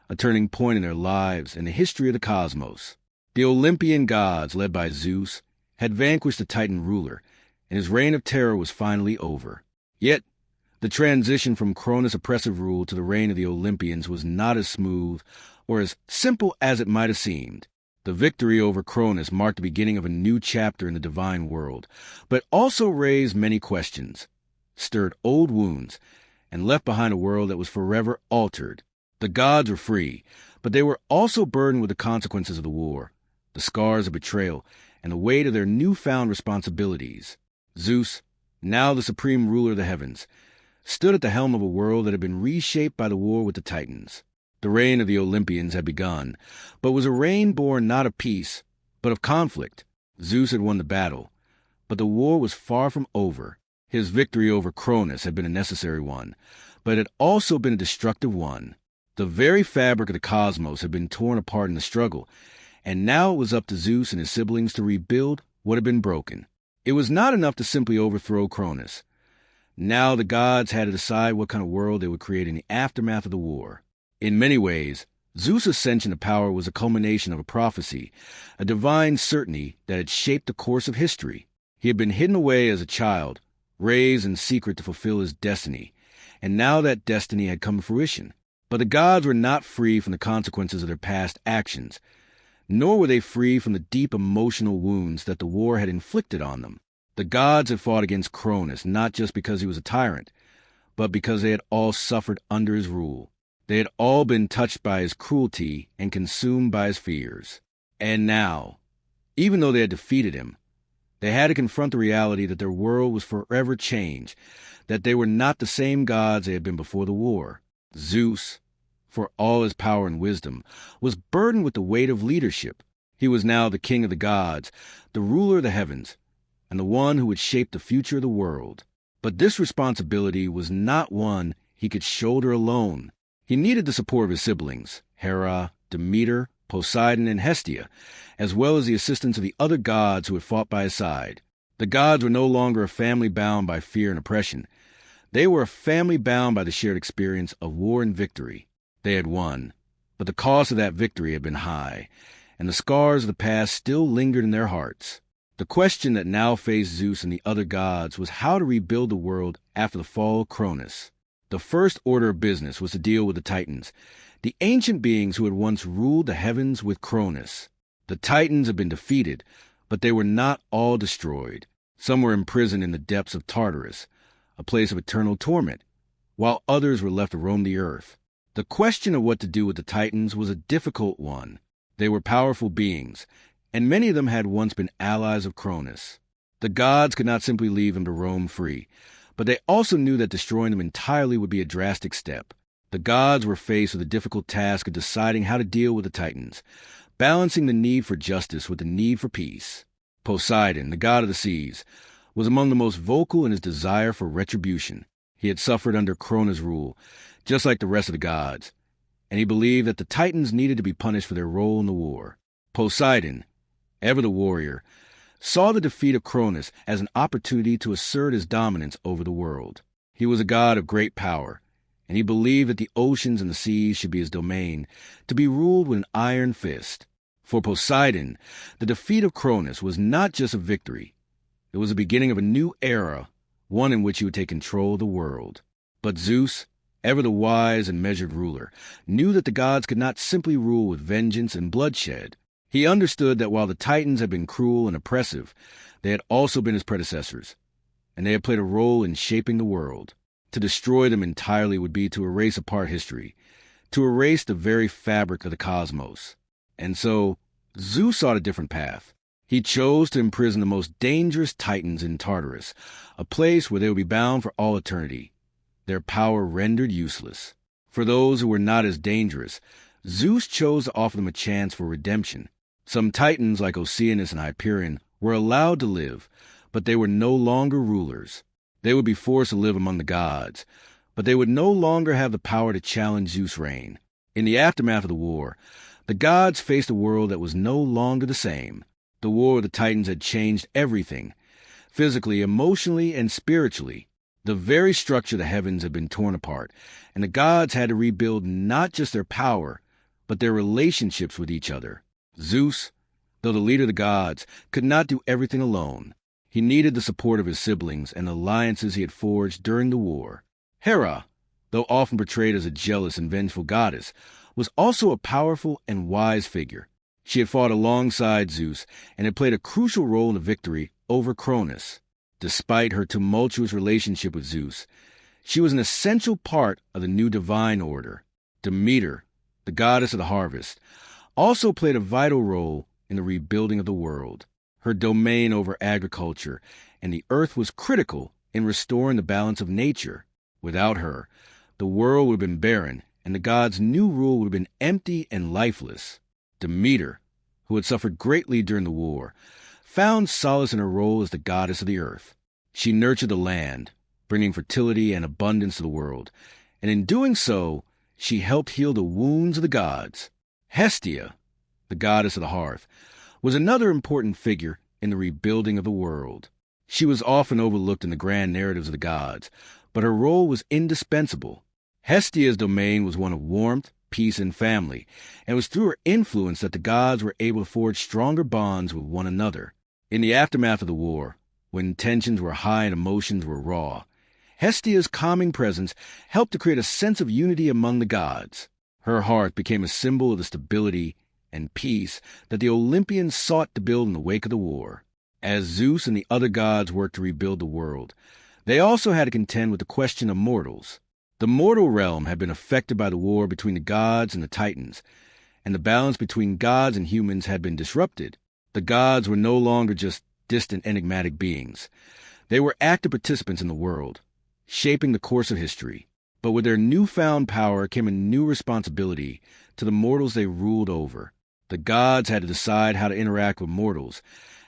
a turning point in their lives and the history of the cosmos. The Olympian gods, led by Zeus, had vanquished the Titan ruler, and his reign of terror was finally over. Yet, the transition from Cronus' oppressive rule to the reign of the Olympians was not as smooth or as simple as it might have seemed. The victory over Cronus marked the beginning of a new chapter in the divine world, but also raised many questions, stirred old wounds, and left behind a world that was forever altered. The gods were free, but they were also burdened with the consequences of the war, the scars of betrayal, and the weight of their newfound responsibilities. Zeus, now the supreme ruler of the heavens, stood at the helm of a world that had been reshaped by the war with the Titans. The reign of the Olympians had begun, but was a reign born not of peace, but of conflict. Zeus had won the battle, but the war was far from over. His victory over Cronus had been a necessary one, but it had also been a destructive one. The very fabric of the cosmos had been torn apart in the struggle, and now it was up to Zeus and his siblings to rebuild what had been broken. It was not enough to simply overthrow Cronus. Now the gods had to decide what kind of world they would create in the aftermath of the war. In many ways, Zeus' ascension to power was a culmination of a prophecy, a divine certainty that had shaped the course of history. He had been hidden away as a child, raised in secret to fulfill his destiny, and now that destiny had come to fruition. But the gods were not free from the consequences of their past actions, nor were they free from the deep emotional wounds that the war had inflicted on them. The gods had fought against Cronus not just because he was a tyrant, but because they had all suffered under his rule. They had all been touched by his cruelty and consumed by his fears. And now, even though they had defeated him, they had to confront the reality that their world was forever changed, that they were not the same gods they had been before the war. Zeus, for all his power and wisdom, was burdened with the weight of leadership. He was now the king of the gods, the ruler of the heavens, and the one who would shape the future of the world. But this responsibility was not one he could shoulder alone. He needed the support of his siblings, Hera, Demeter, Poseidon, and Hestia, as well as the assistance of the other gods who had fought by his side. The gods were no longer a family bound by fear and oppression. They were a family bound by the shared experience of war and victory. They had won, but the cost of that victory had been high, and the scars of the past still lingered in their hearts. The question that now faced Zeus and the other gods was how to rebuild the world after the fall of Cronus. The first order of business was to deal with the Titans, the ancient beings who had once ruled the heavens with Cronus. The Titans had been defeated, but they were not all destroyed. Some were imprisoned in the depths of Tartarus, a place of eternal torment. while others were left to roam the earth. The question of what to do with the Titans was a difficult one. They were powerful beings, and many of them had once been allies of Cronus. The gods could not simply leave them to roam free, but they also knew that destroying them entirely would be a drastic step. The gods were faced with the difficult task of deciding how to deal with the Titans, balancing the need for justice with the need for peace. Poseidon, the god of the seas, was among the most vocal in his desire for retribution. He had suffered under Cronus' rule, just like the rest of the gods, and he believed that the Titans needed to be punished for their role in the war. Poseidon, ever the warrior, saw the defeat of Cronus as an opportunity to assert his dominance over the world. He was a god of great power, and he believed that the oceans and the seas should be his domain, to be ruled with an iron fist. For Poseidon, the defeat of Cronus was not just a victory. It was the beginning of a new era, one in which he would take control of the world. But Zeus, ever the wise and measured ruler, knew that the gods could not simply rule with vengeance and bloodshed. He understood that while the Titans had been cruel and oppressive, they had also been his predecessors, and they had played a role in shaping the world. To destroy them entirely would be to erase apart history, to erase the very fabric of the cosmos. And so, Zeus sought a different path. He chose to imprison the most dangerous Titans in Tartarus, a place where they would be bound for all eternity, their power rendered useless. For those who were not as dangerous, Zeus chose to offer them a chance for redemption. Some Titans, like Oceanus and Hyperion, were allowed to live, but they were no longer rulers. They would be forced to live among the gods, but they would no longer have the power to challenge Zeus' reign. In the aftermath of the war, the gods faced a world that was no longer the same. The war of the Titans had changed everything, physically, emotionally, and spiritually. The very structure of the heavens had been torn apart, and the gods had to rebuild not just their power, but their relationships with each other. Zeus, though the leader of the gods, could not do everything alone. He needed the support of his siblings and alliances he had forged during the war. Hera, though often portrayed as a jealous and vengeful goddess, was also a powerful and wise figure. She had fought alongside Zeus and had played a crucial role in the victory over Cronus. Despite her tumultuous relationship with Zeus, she was an essential part of the new divine order. Demeter, the goddess of the harvest, also played a vital role in the rebuilding of the world. Her domain over agriculture and the earth was critical in restoring the balance of nature. Without her, the world would have been barren, and the gods' new rule would have been empty and lifeless. Demeter, who had suffered greatly during the war, found solace in her role as the goddess of the earth. She nurtured the land, bringing fertility and abundance to the world, and in doing so, she helped heal the wounds of the gods. Hestia, the goddess of the hearth, was another important figure in the rebuilding of the world. She was often overlooked in the grand narratives of the gods, but her role was indispensable. Hestia's domain was one of warmth, peace, and family, and it was through her influence that the gods were able to forge stronger bonds with one another. In the aftermath of the war, when tensions were high and emotions were raw, Hestia's calming presence helped to create a sense of unity among the gods. Her hearth became a symbol of the stability and peace that the Olympians sought to build in the wake of the war. As Zeus and the other gods worked to rebuild the world, they also had to contend with the question of mortals. The mortal realm had been affected by the war between the gods and the Titans, and the balance between gods and humans had been disrupted. The gods were no longer just distant, enigmatic beings. They were active participants in the world, shaping the course of history. But with their newfound power came a new responsibility to the mortals they ruled over. The gods had to decide how to interact with mortals,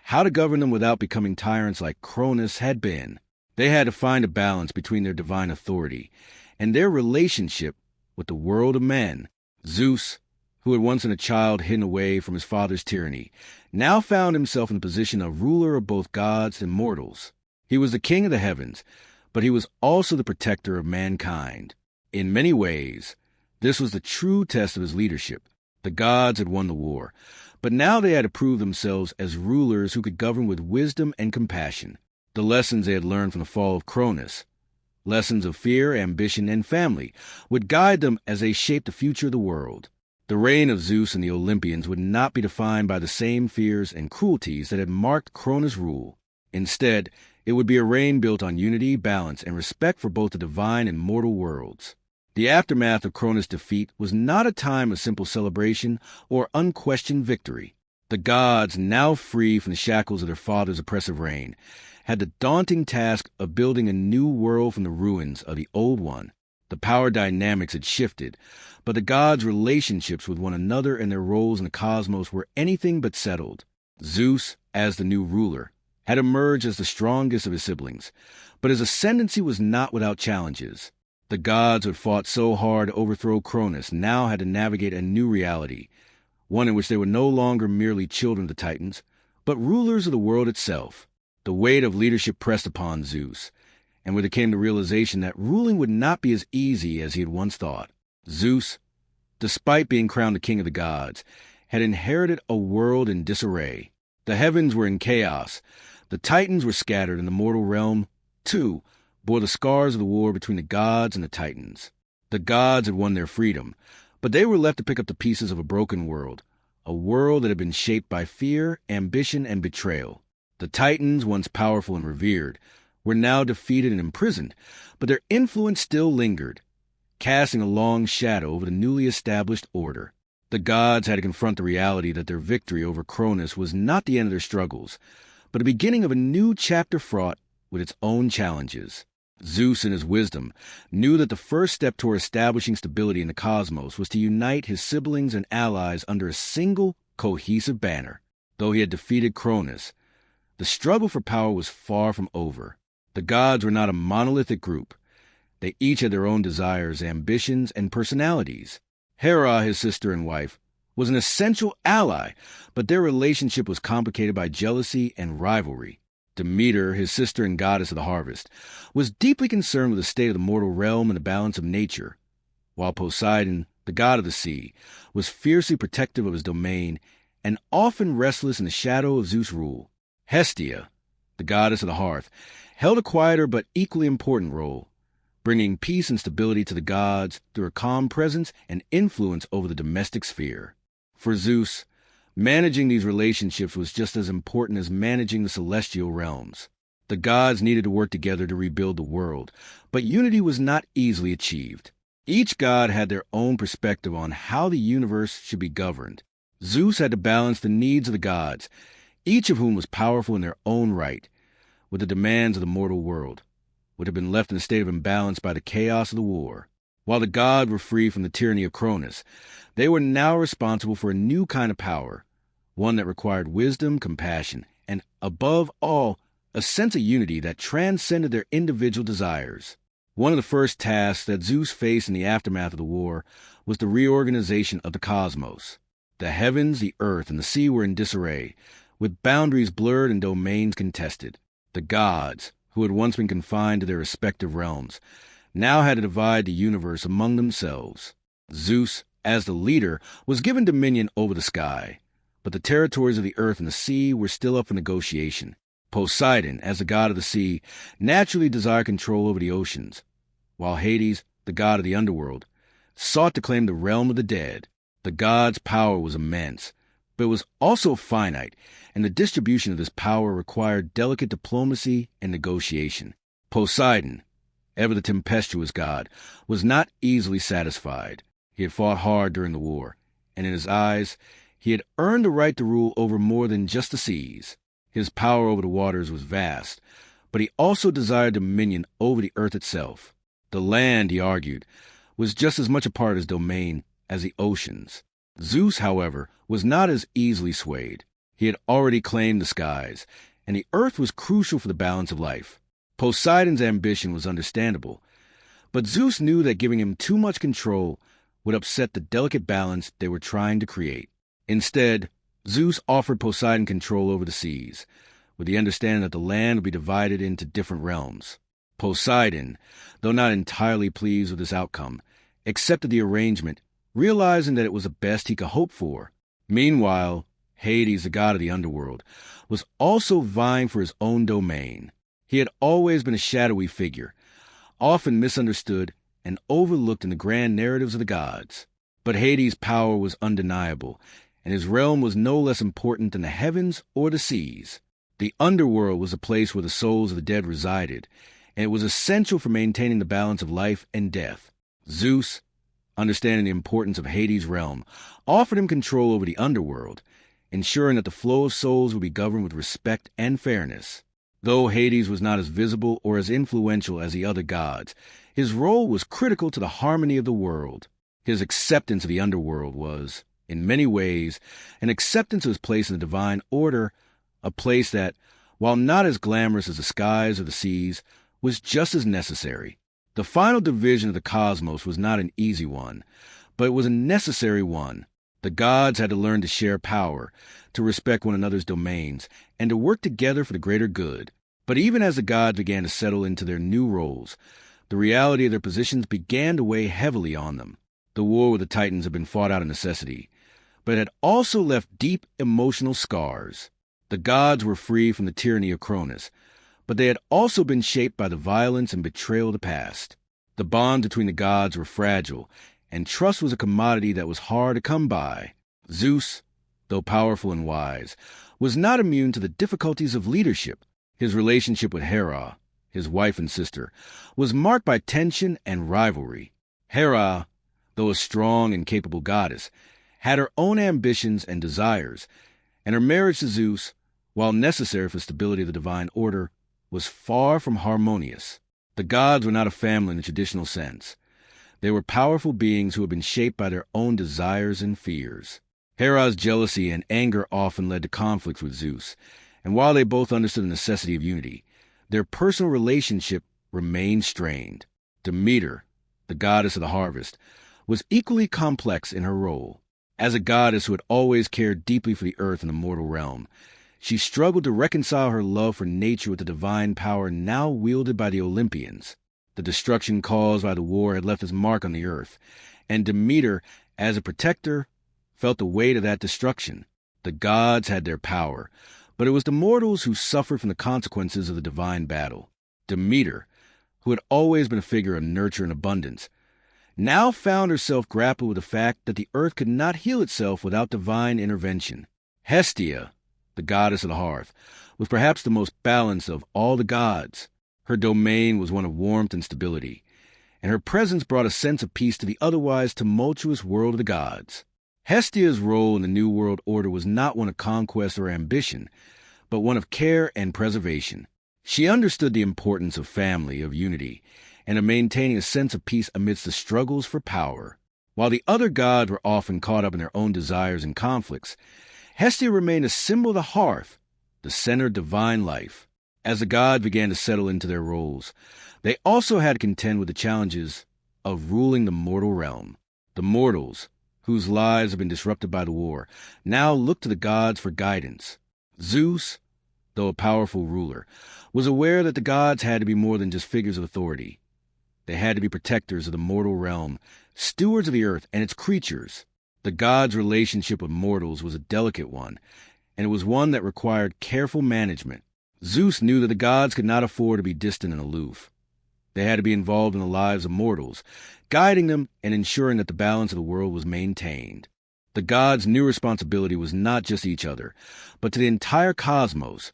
how to govern them without becoming tyrants like Cronus had been. They had to find a balance between their divine authority and their relationship with the world of men. Zeus, who had once been a child hidden away from his father's tyranny, now found himself in the position of ruler of both gods and mortals. He was the king of the heavens, but he was also the protector of mankind. In many ways, this was the true test of his leadership. The gods had won the war, but now they had to prove themselves as rulers who could govern with wisdom and compassion. The lessons they had learned from the fall of Cronus, lessons of fear, ambition, and family, would guide them as they shaped the future of the world. The reign of Zeus and the Olympians would not be defined by the same fears and cruelties that had marked Cronus' rule. Instead, It would be a reign built on unity, balance, and respect for both the divine and mortal worlds. The aftermath of Cronus' defeat was not a time of simple celebration or unquestioned victory. The gods, now free from the shackles of their father's oppressive reign, had the daunting task of building a new world from the ruins of the old one. The power dynamics had shifted, but the gods' relationships with one another and their roles in the cosmos were anything but settled. Zeus, as the new ruler, had emerged as the strongest of his siblings, but his ascendancy was not without challenges. The gods who had fought so hard to overthrow Cronus now had to navigate a new reality, one in which they were no longer merely children of the Titans, but rulers of the world itself. The weight of leadership pressed upon Zeus, and with it came the realization that ruling would not be as easy as he had once thought. Zeus, despite being crowned the king of the gods, had inherited a world in disarray. The heavens were in chaos, the Titans were scattered, and the mortal realm, too, bore the scars of the war between the gods and the Titans. The gods had won their freedom, but they were left to pick up the pieces of a broken world, a world that had been shaped by fear, ambition, and betrayal. The Titans, once powerful and revered, were now defeated and imprisoned, but their influence still lingered, casting a long shadow over the newly established order. The gods had to confront the reality that their victory over Cronus was not the end of their struggles, but the beginning of a new chapter fraught with its own challenges. Zeus, in his wisdom, knew that the first step toward establishing stability in the cosmos was to unite his siblings and allies under a single, cohesive banner. Though he had defeated Cronus, the struggle for power was far from over. The gods were not a monolithic group. They each had their own desires, ambitions, and personalities. Hera, his sister and wife, was an essential ally, but their relationship was complicated by jealousy and rivalry. Demeter, his sister and goddess of the harvest, was deeply concerned with the state of the mortal realm and the balance of nature, while Poseidon, the god of the sea, was fiercely protective of his domain and often restless in the shadow of Zeus' rule. Hestia, the goddess of the hearth, held a quieter but equally important role, bringing peace and stability to the gods through her calm presence and influence over the domestic sphere. For Zeus, managing these relationships was just as important as managing the celestial realms. The gods needed to work together to rebuild the world, but unity was not easily achieved. Each god had their own perspective on how the universe should be governed. Zeus had to balance the needs of the gods, each of whom was powerful in their own right, with the demands of the mortal world, which had been left in a state of imbalance by the chaos of the war. While the gods were free from the tyranny of Cronus, they were now responsible for a new kind of power, one that required wisdom, compassion, and, above all, a sense of unity that transcended their individual desires. One of the first tasks that Zeus faced in the aftermath of the war was the reorganization of the cosmos. The heavens, the earth, and the sea were in disarray, with boundaries blurred and domains contested. The gods, who had once been confined to their respective realms, now had to divide the universe among themselves. Zeus, as the leader, was given dominion over the sky, but the territories of the earth and the sea were still up for negotiation. Poseidon, as the god of the sea, naturally desired control over the oceans, while Hades, the god of the underworld, sought to claim the realm of the dead. The god's power was immense, but it was also finite, and the distribution of this power required delicate diplomacy and negotiation. Poseidon, ever the tempestuous god, was not easily satisfied. He had fought hard during the war, and in his eyes, he had earned the right to rule over more than just the seas. His power over the waters was vast, but he also desired dominion over the earth itself. The land, he argued, was just as much a part of his domain as the oceans. Zeus, however, was not as easily swayed. He had already claimed the skies, and the earth was crucial for the balance of life. Poseidon's ambition was understandable, but Zeus knew that giving him too much control would upset the delicate balance they were trying to create. Instead, Zeus offered Poseidon control over the seas, with the understanding that the land would be divided into different realms. Poseidon, though not entirely pleased with this outcome, accepted the arrangement, realizing that it was the best he could hope for. Meanwhile, Hades, the god of the underworld, was also vying for his own domain. He had always been a shadowy figure, often misunderstood and overlooked in the grand narratives of the gods. But Hades' power was undeniable, and his realm was no less important than the heavens or the seas. The underworld was a place where the souls of the dead resided, and it was essential for maintaining the balance of life and death. Zeus, understanding the importance of Hades' realm, offered him control over the underworld, ensuring that the flow of souls would be governed with respect and fairness. Though Hades was not as visible or as influential as the other gods, his role was critical to the harmony of the world. His acceptance of the underworld was, in many ways, an acceptance of his place in the divine order, a place that, while not as glamorous as the skies or the seas, was just as necessary. The final division of the cosmos was not an easy one, but it was a necessary one. The gods had to learn to share power, to respect one another's domains, and to work together for the greater good. But even as the gods began to settle into their new roles, the reality of their positions began to weigh heavily on them. The war with the Titans had been fought out of necessity, but it had also left deep emotional scars. The gods were free from the tyranny of Cronus, but they had also been shaped by the violence and betrayal of the past. The bonds between the gods were fragile, and trust was a commodity that was hard to come by. Zeus, though powerful and wise, was not immune to the difficulties of leadership. His relationship with Hera, his wife and sister, was marked by tension and rivalry. Hera, though a strong and capable goddess, had her own ambitions and desires, and her marriage to Zeus, while necessary for the stability of the divine order, was far from harmonious. The gods were not a family in the traditional sense. They were powerful beings who had been shaped by their own desires and fears. Hera's jealousy and anger often led to conflicts with Zeus, and while they both understood the necessity of unity, their personal relationship remained strained. Demeter, the goddess of the harvest, was equally complex in her role. As a goddess who had always cared deeply for the earth and the mortal realm, she struggled to reconcile her love for nature with the divine power now wielded by the Olympians. The destruction caused by the war had left its mark on the earth, and Demeter, as a protector, felt the weight of that destruction. The gods had their power, but it was the mortals who suffered from the consequences of the divine battle. Demeter, who had always been a figure of nurture and abundance, now found herself grappling with the fact that the earth could not heal itself without divine intervention. Hestia, the goddess of the hearth, was perhaps the most balanced of all the gods. Her domain was one of warmth and stability, and her presence brought a sense of peace to the otherwise tumultuous world of the gods. Hestia's role in the New World Order was not one of conquest or ambition, but one of care and preservation. She understood the importance of family, of unity, and of maintaining a sense of peace amidst the struggles for power. While the other gods were often caught up in their own desires and conflicts, Hestia remained a symbol of the hearth, the center of divine life. As the gods began to settle into their roles, they also had to contend with the challenges of ruling the mortal realm. The mortals, whose lives had been disrupted by the war, now looked to the gods for guidance. Zeus, though a powerful ruler, was aware that the gods had to be more than just figures of authority. They had to be protectors of the mortal realm, stewards of the earth and its creatures. The gods' relationship with mortals was a delicate one, and it was one that required careful management. Zeus knew that the gods could not afford to be distant and aloof. They had to be involved in the lives of mortals, guiding them and ensuring that the balance of the world was maintained. The gods' new responsibility was not just to each other, but to the entire cosmos,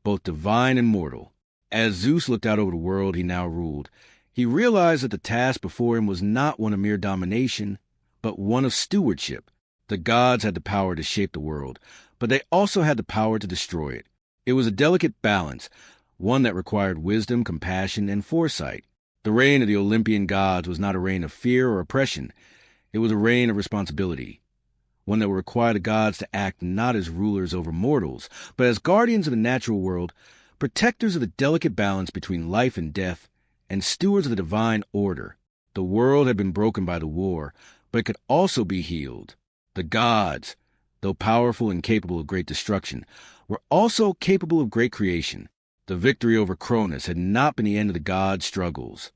both divine and mortal. As Zeus looked out over the world he now ruled, he realized that the task before him was not one of mere domination, but one of stewardship. The gods had the power to shape the world, but they also had the power to destroy it. It was a delicate balance, one that required wisdom, compassion, and foresight. The reign of the Olympian gods was not a reign of fear or oppression. It was a reign of responsibility, one that would require the gods to act not as rulers over mortals, but as guardians of the natural world, protectors of the delicate balance between life and death, and stewards of the divine order. The world had been broken by the war, but it could also be healed. The gods, though powerful and capable of great destruction, were also capable of great creation. The victory over Cronus had not been the end of the gods' struggles.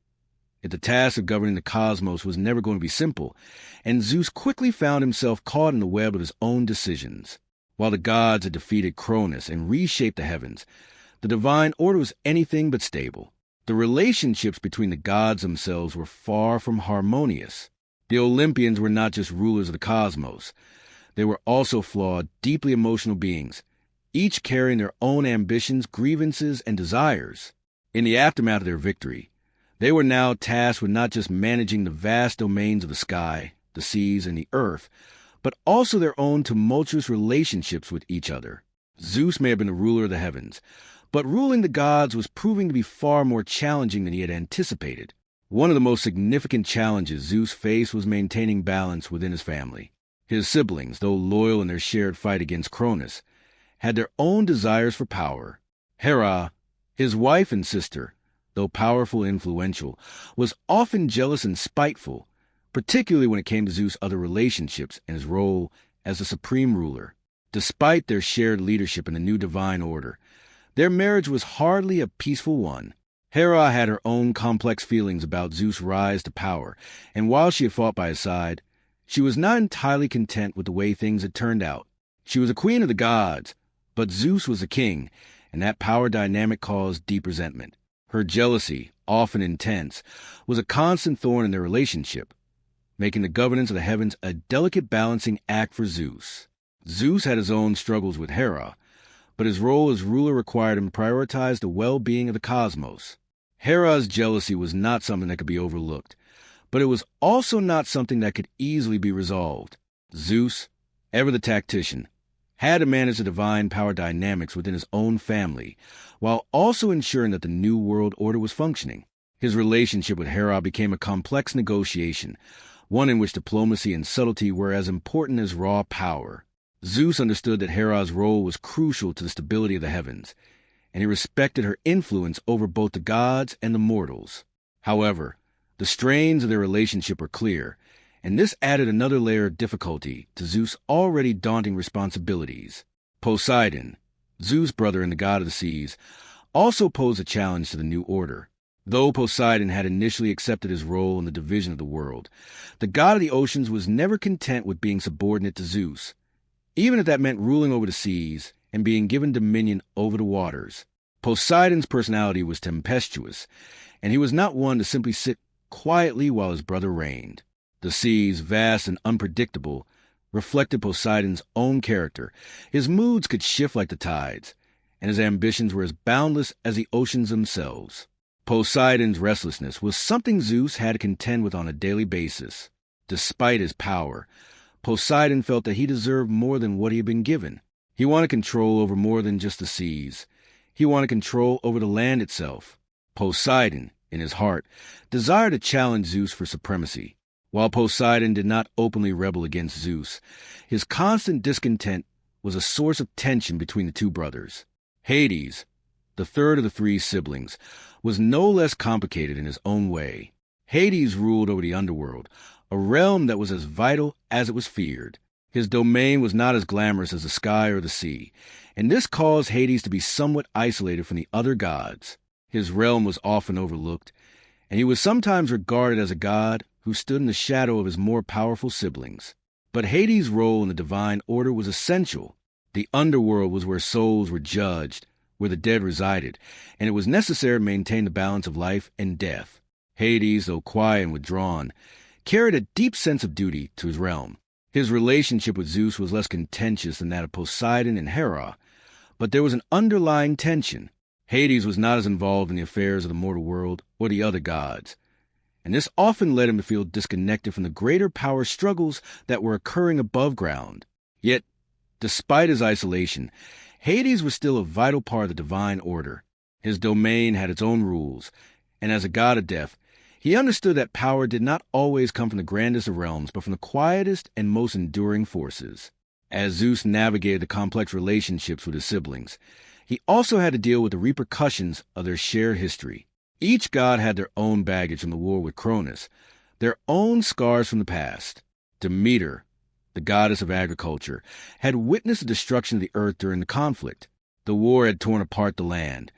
Yet the task of governing the cosmos was never going to be simple, and Zeus quickly found himself caught in the web of his own decisions. While the gods had defeated Cronus and reshaped the heavens, the divine order was anything but stable. The relationships between the gods themselves were far from harmonious. The Olympians were not just rulers of the cosmos. They were also flawed, deeply emotional beings, each carrying their own ambitions, grievances, and desires. In the aftermath of their victory, they were now tasked with not just managing the vast domains of the sky, the seas, and the earth, but also their own tumultuous relationships with each other. Zeus may have been the ruler of the heavens, but ruling the gods was proving to be far more challenging than he had anticipated. One of the most significant challenges Zeus faced was maintaining balance within his family. His siblings, though loyal in their shared fight against Cronus, had their own desires for power. Hera, his wife and sister, though powerful and influential, was often jealous and spiteful, particularly when it came to Zeus' other relationships and his role as the supreme ruler. Despite their shared leadership in the new divine order, their marriage was hardly a peaceful one. Hera had her own complex feelings about Zeus' rise to power, and while she had fought by his side, she was not entirely content with the way things had turned out. She was a queen of the gods, but Zeus was a king, and that power dynamic caused deep resentment. Her jealousy, often intense, was a constant thorn in their relationship, making the governance of the heavens a delicate balancing act for Zeus. Zeus had his own struggles with Hera, but his role as ruler required him to prioritize the well-being of the cosmos. Hera's jealousy was not something that could be overlooked, but it was also not something that could easily be resolved. Zeus, ever the tactician, had to manage the divine power dynamics within his own family, while also ensuring that the new world order was functioning. His relationship with Hera became a complex negotiation, one in which diplomacy and subtlety were as important as raw power. Zeus understood that Hera's role was crucial to the stability of the heavens, and he respected her influence over both the gods and the mortals. However, the strains of their relationship were clear, and this added another layer of difficulty to Zeus' already daunting responsibilities. Poseidon, Zeus' brother and the god of the seas, also posed a challenge to the new order. Though Poseidon had initially accepted his role in the division of the world, the god of the oceans was never content with being subordinate to Zeus, even if that meant ruling over the seas and being given dominion over the waters. Poseidon's personality was tempestuous, and he was not one to simply sit quietly while his brother reigned. The seas, vast and unpredictable, reflected Poseidon's own character. His moods could shift like the tides, and his ambitions were as boundless as the oceans themselves. Poseidon's restlessness was something Zeus had to contend with on a daily basis. Despite his power, Poseidon felt that he deserved more than what he had been given. He wanted control over more than just the seas. He wanted control over the land itself. Poseidon, in his heart, desired to challenge Zeus for supremacy. While Poseidon did not openly rebel against Zeus, his constant discontent was a source of tension between the two brothers. Hades, the third of the three siblings, was no less complicated in his own way. Hades ruled over the underworld, a realm that was as vital as it was feared. His domain was not as glamorous as the sky or the sea, and this caused Hades to be somewhat isolated from the other gods. His realm was often overlooked, and he was sometimes regarded as a god who stood in the shadow of his more powerful siblings. But Hades' role in the divine order was essential. The underworld was where souls were judged, where the dead resided, and it was necessary to maintain the balance of life and death. Hades, though quiet and withdrawn, carried a deep sense of duty to his realm. His relationship with Zeus was less contentious than that of Poseidon and Hera, but there was an underlying tension. Hades was not as involved in the affairs of the mortal world or the other gods, and this often led him to feel disconnected from the greater power struggles that were occurring above ground. Yet, despite his isolation, Hades was still a vital part of the divine order. His domain had its own rules, and as a god of death, he understood that power did not always come from the grandest of realms, but from the quietest and most enduring forces. As Zeus navigated the complex relationships with his siblings, he also had to deal with the repercussions of their shared history. Each god had their own baggage from the war with Cronus, their own scars from the past. Demeter, the goddess of agriculture, had witnessed the destruction of the earth during the conflict. The war had torn apart the land,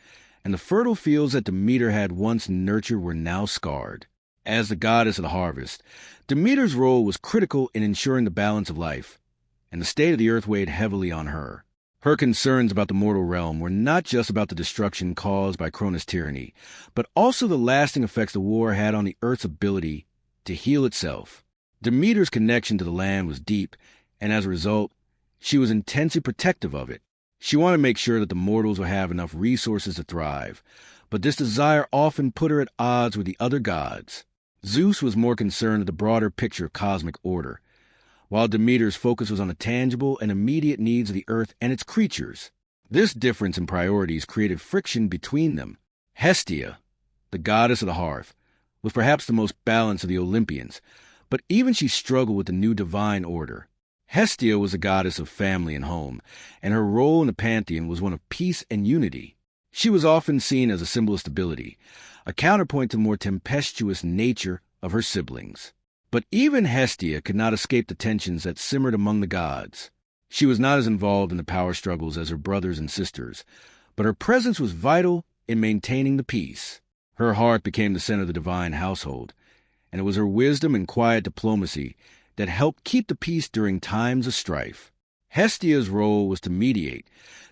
and the fertile fields that Demeter had once nurtured were now scarred. As the goddess of the harvest, Demeter's role was critical in ensuring the balance of life, and the state of the earth weighed heavily on her. Her concerns about the mortal realm were not just about the destruction caused by Cronus' tyranny, but also the lasting effects the war had on the earth's ability to heal itself. Demeter's connection to the land was deep, and as a result, she was intensely protective of it. She wanted to make sure that the mortals would have enough resources to thrive, but this desire often put her at odds with the other gods. Zeus was more concerned with the broader picture of cosmic order, while Demeter's focus was on the tangible and immediate needs of the earth and its creatures. This difference in priorities created friction between them. Hestia, the goddess of the hearth, was perhaps the most balanced of the Olympians, but even she struggled with the new divine order. Hestia was a goddess of family and home, and her role in the pantheon was one of peace and unity. She was often seen as a symbol of stability, a counterpoint to the more tempestuous nature of her siblings. But even Hestia could not escape the tensions that simmered among the gods. She was not as involved in the power struggles as her brothers and sisters, but her presence was vital in maintaining the peace. Her heart became the center of the divine household, and it was her wisdom and quiet diplomacy that helped keep the peace during times of strife. Hestia's role was to mediate,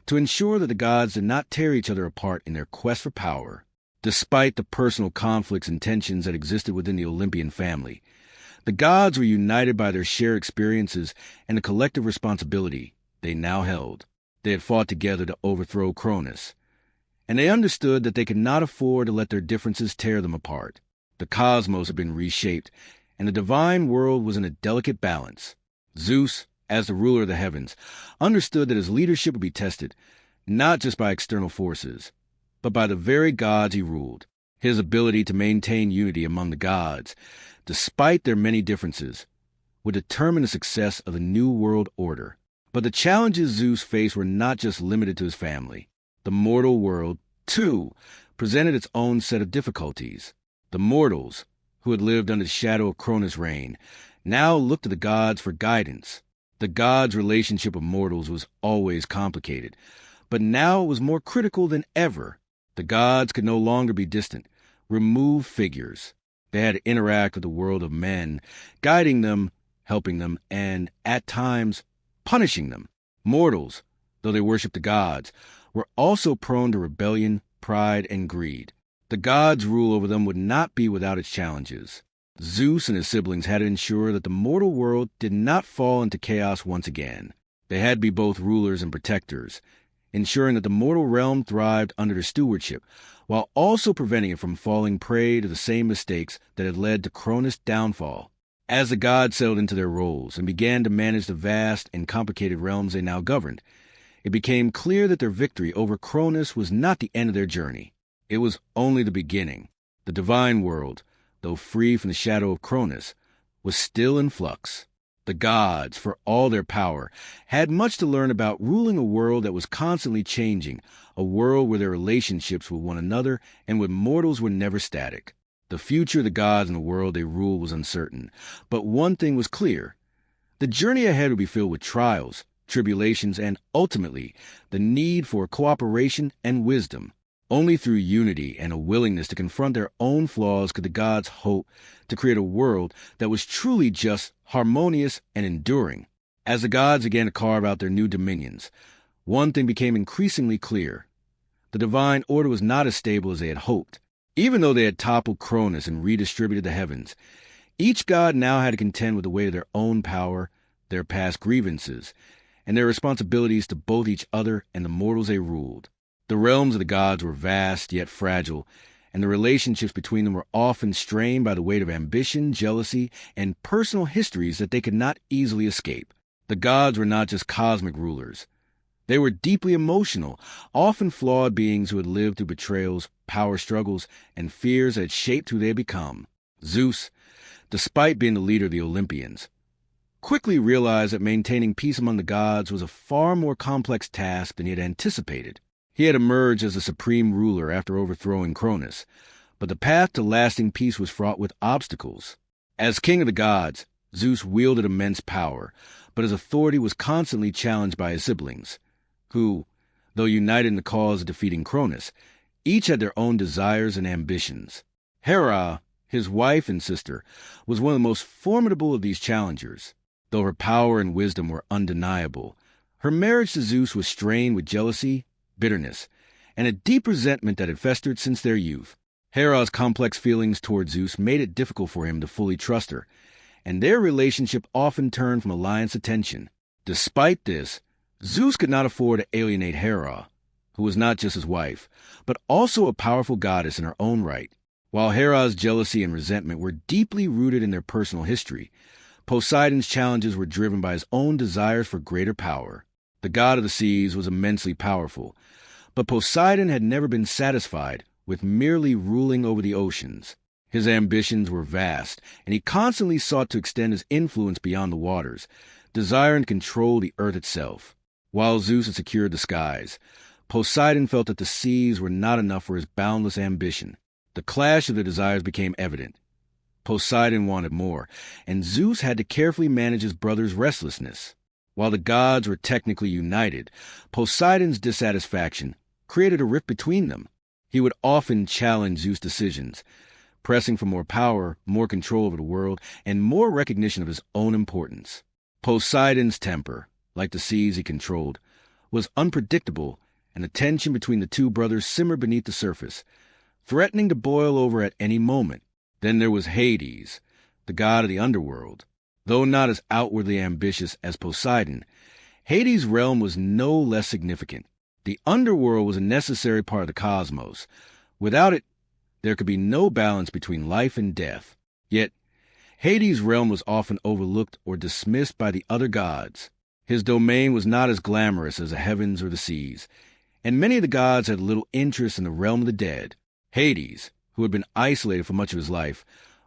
to ensure that the gods did not tear each other apart in their quest for power. Despite the personal conflicts and tensions that existed within the Olympian family, the gods were united by their shared experiences and the collective responsibility they now held. They had fought together to overthrow Cronus, and they understood that they could not afford to let their differences tear them apart. The cosmos had been reshaped, and the divine world was in a delicate balance. Zeus, as the ruler of the heavens, understood that his leadership would be tested, not just by external forces, but by the very gods he ruled. His ability to maintain unity among the gods, despite their many differences, would determine the success of the new world order. But the challenges Zeus faced were not just limited to his family. The mortal world, too, presented its own set of difficulties. The mortals, who had lived under the shadow of Cronus' reign, now looked to the gods for guidance. The gods' relationship with mortals was always complicated, but now it was more critical than ever. The gods could no longer be distant, removed figures. They had to interact with the world of men, guiding them, helping them, and, at times, punishing them. Mortals, though they worshipped the gods, were also prone to rebellion, pride, and greed. The gods' rule over them would not be without its challenges. Zeus and his siblings had to ensure that the mortal world did not fall into chaos once again. They had to be both rulers and protectors, ensuring that the mortal realm thrived under their stewardship, while also preventing it from falling prey to the same mistakes that had led to Cronus' downfall. As the gods settled into their roles and began to manage the vast and complicated realms they now governed, it became clear that their victory over Cronus was not the end of their journey. It was only the beginning. The divine world, though free from the shadow of Cronus, was still in flux. The gods, for all their power, had much to learn about ruling a world that was constantly changing, a world where their relationships with one another and with mortals were never static. The future of the gods and the world they ruled was uncertain, but one thing was clear. The journey ahead would be filled with trials, tribulations, and, ultimately, the need for cooperation and wisdom. Only through unity and a willingness to confront their own flaws could the gods hope to create a world that was truly just, harmonious, and enduring. As the gods began to carve out their new dominions, one thing became increasingly clear. The divine order was not as stable as they had hoped. Even though they had toppled Cronus and redistributed the heavens, each god now had to contend with the weight of their own power, their past grievances, and their responsibilities to both each other and the mortals they ruled. The realms of the gods were vast yet fragile, and the relationships between them were often strained by the weight of ambition, jealousy, and personal histories that they could not easily escape. The gods were not just cosmic rulers. They were deeply emotional, often flawed beings who had lived through betrayals, power struggles, and fears that had shaped who they had become. Zeus, despite being the leader of the Olympians, quickly realized that maintaining peace among the gods was a far more complex task than he had anticipated. He had emerged as the supreme ruler after overthrowing Cronus, but the path to lasting peace was fraught with obstacles. As king of the gods, Zeus wielded immense power, but his authority was constantly challenged by his siblings, who, though united in the cause of defeating Cronus, each had their own desires and ambitions. Hera, his wife and sister, was one of the most formidable of these challengers. Though her power and wisdom were undeniable, her marriage to Zeus was strained with jealousy, bitterness, and a deep resentment that had festered since their youth. Hera's complex feelings toward Zeus made it difficult for him to fully trust her, and their relationship often turned from alliance to tension. Despite this, Zeus could not afford to alienate Hera, who was not just his wife, but also a powerful goddess in her own right. While Hera's jealousy and resentment were deeply rooted in their personal history, Poseidon's challenges were driven by his own desires for greater power. The god of the seas was immensely powerful, but Poseidon had never been satisfied with merely ruling over the oceans. His ambitions were vast, and he constantly sought to extend his influence beyond the waters, desiring to control the earth itself. While Zeus had secured the skies, Poseidon felt that the seas were not enough for his boundless ambition. The clash of their desires became evident. Poseidon wanted more, and Zeus had to carefully manage his brother's restlessness. While the gods were technically united, Poseidon's dissatisfaction created a rift between them. He would often challenge Zeus' decisions, pressing for more power, more control over the world, and more recognition of his own importance. Poseidon's temper, like the seas he controlled, was unpredictable, and the tension between the two brothers simmered beneath the surface, threatening to boil over at any moment. Then there was Hades, the god of the underworld. Though not as outwardly ambitious as Poseidon, Hades' realm was no less significant. The underworld was a necessary part of the cosmos. Without it, there could be no balance between life and death. Yet, Hades' realm was often overlooked or dismissed by the other gods. His domain was not as glamorous as the heavens or the seas, and many of the gods had little interest in the realm of the dead. Hades, who had been isolated for much of his life,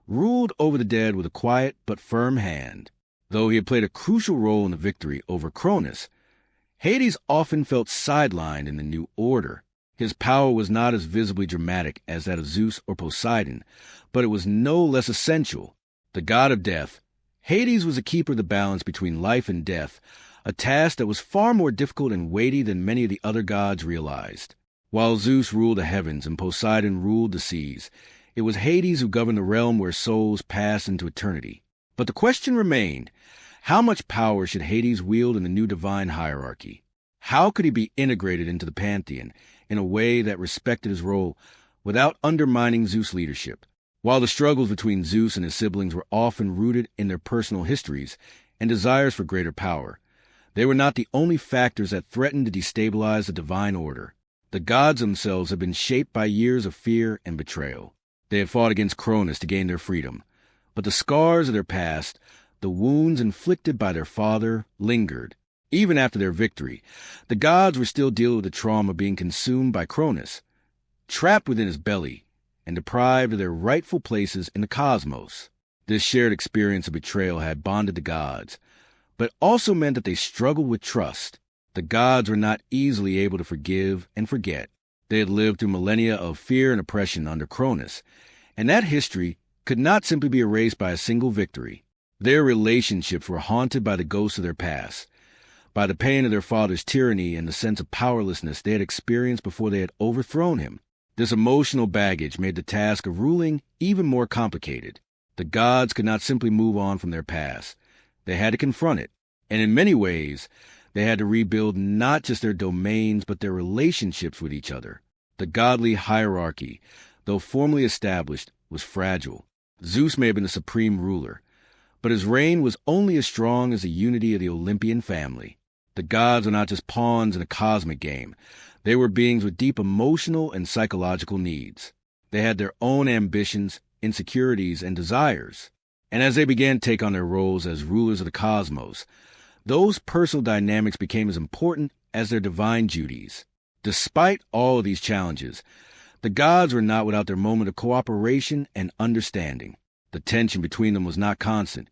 ruled over the dead with a quiet but firm hand. Though he had played a crucial role in the victory over Cronus, Hades often felt sidelined in the new order. His power was not as visibly dramatic as that of Zeus or Poseidon, but it was no less essential. The god of death, Hades was a keeper of the balance between life and death, a task that was far more difficult and weighty than many of the other gods realized. While Zeus ruled the heavens and Poseidon ruled the seas, it was Hades who governed the realm where souls passed into eternity. But the question remained, how much power should Hades wield in the new divine hierarchy? How could he be integrated into the pantheon in a way that respected his role without undermining Zeus' leadership? While the struggles between Zeus and his siblings were often rooted in their personal histories and desires for greater power, they were not the only factors that threatened to destabilize the divine order. The gods themselves had been shaped by years of fear and betrayal. They had fought against Cronus to gain their freedom, but the scars of their past, the wounds inflicted by their father, lingered. Even after their victory, the gods were still dealing with the trauma of being consumed by Cronus, trapped within his belly, and deprived of their rightful places in the cosmos. This shared experience of betrayal had bonded the gods, but also meant that they struggled with trust. The gods were not easily able to forgive and forget. They had lived through millennia of fear and oppression under Cronus, and that history could not simply be erased by a single victory. Their relationships were haunted by the ghosts of their past, by the pain of their father's tyranny and the sense of powerlessness they had experienced before they had overthrown him. This emotional baggage made the task of ruling even more complicated. The gods could not simply move on from their past. They had to confront it, and in many ways, they had to rebuild not just their domains, but their relationships with each other. The godly hierarchy, though formally established, was fragile. Zeus may have been the supreme ruler, but his reign was only as strong as the unity of the Olympian family. The gods were not just pawns in a cosmic game. They were beings with deep emotional and psychological needs. They had their own ambitions, insecurities, and desires. And as they began to take on their roles as rulers of the cosmos, those personal dynamics became as important as their divine duties. Despite all of these challenges, the gods were not without their moment of cooperation and understanding. The tension between them was not constant.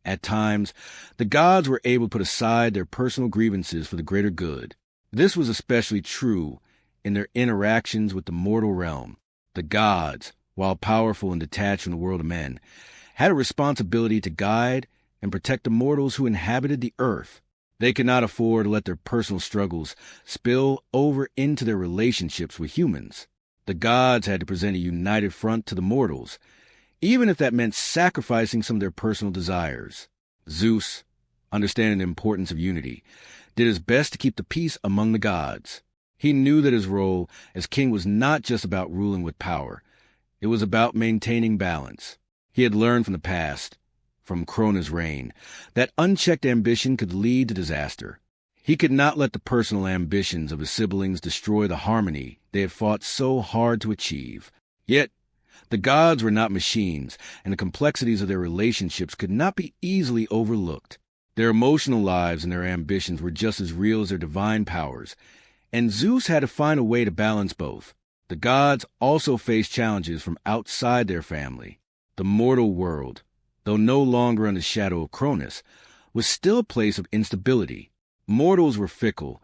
At times, the gods were able to put aside their personal grievances for the greater good. This was especially true in their interactions with the mortal realm. The gods, while powerful and detached from the world of men, had a responsibility to guide and protect the mortals who inhabited the earth. They could not afford to let their personal struggles spill over into their relationships with humans. The gods had to present a united front to the mortals, even if that meant sacrificing some of their personal desires. Zeus, understanding the importance of unity, did his best to keep the peace among the gods. He knew that his role as king was not just about ruling with power. It was about maintaining balance. He had learned from the past, from Cronus' reign, that unchecked ambition could lead to disaster. He could not let the personal ambitions of his siblings destroy the harmony they had fought so hard to achieve. Yet, the gods were not machines, and the complexities of their relationships could not be easily overlooked. Their emotional lives and their ambitions were just as real as their divine powers, and Zeus had to find a way to balance both. The gods also faced challenges from outside their family. The mortal world, though no longer under the shadow of Cronus, was still a place of instability. Mortals were fickle,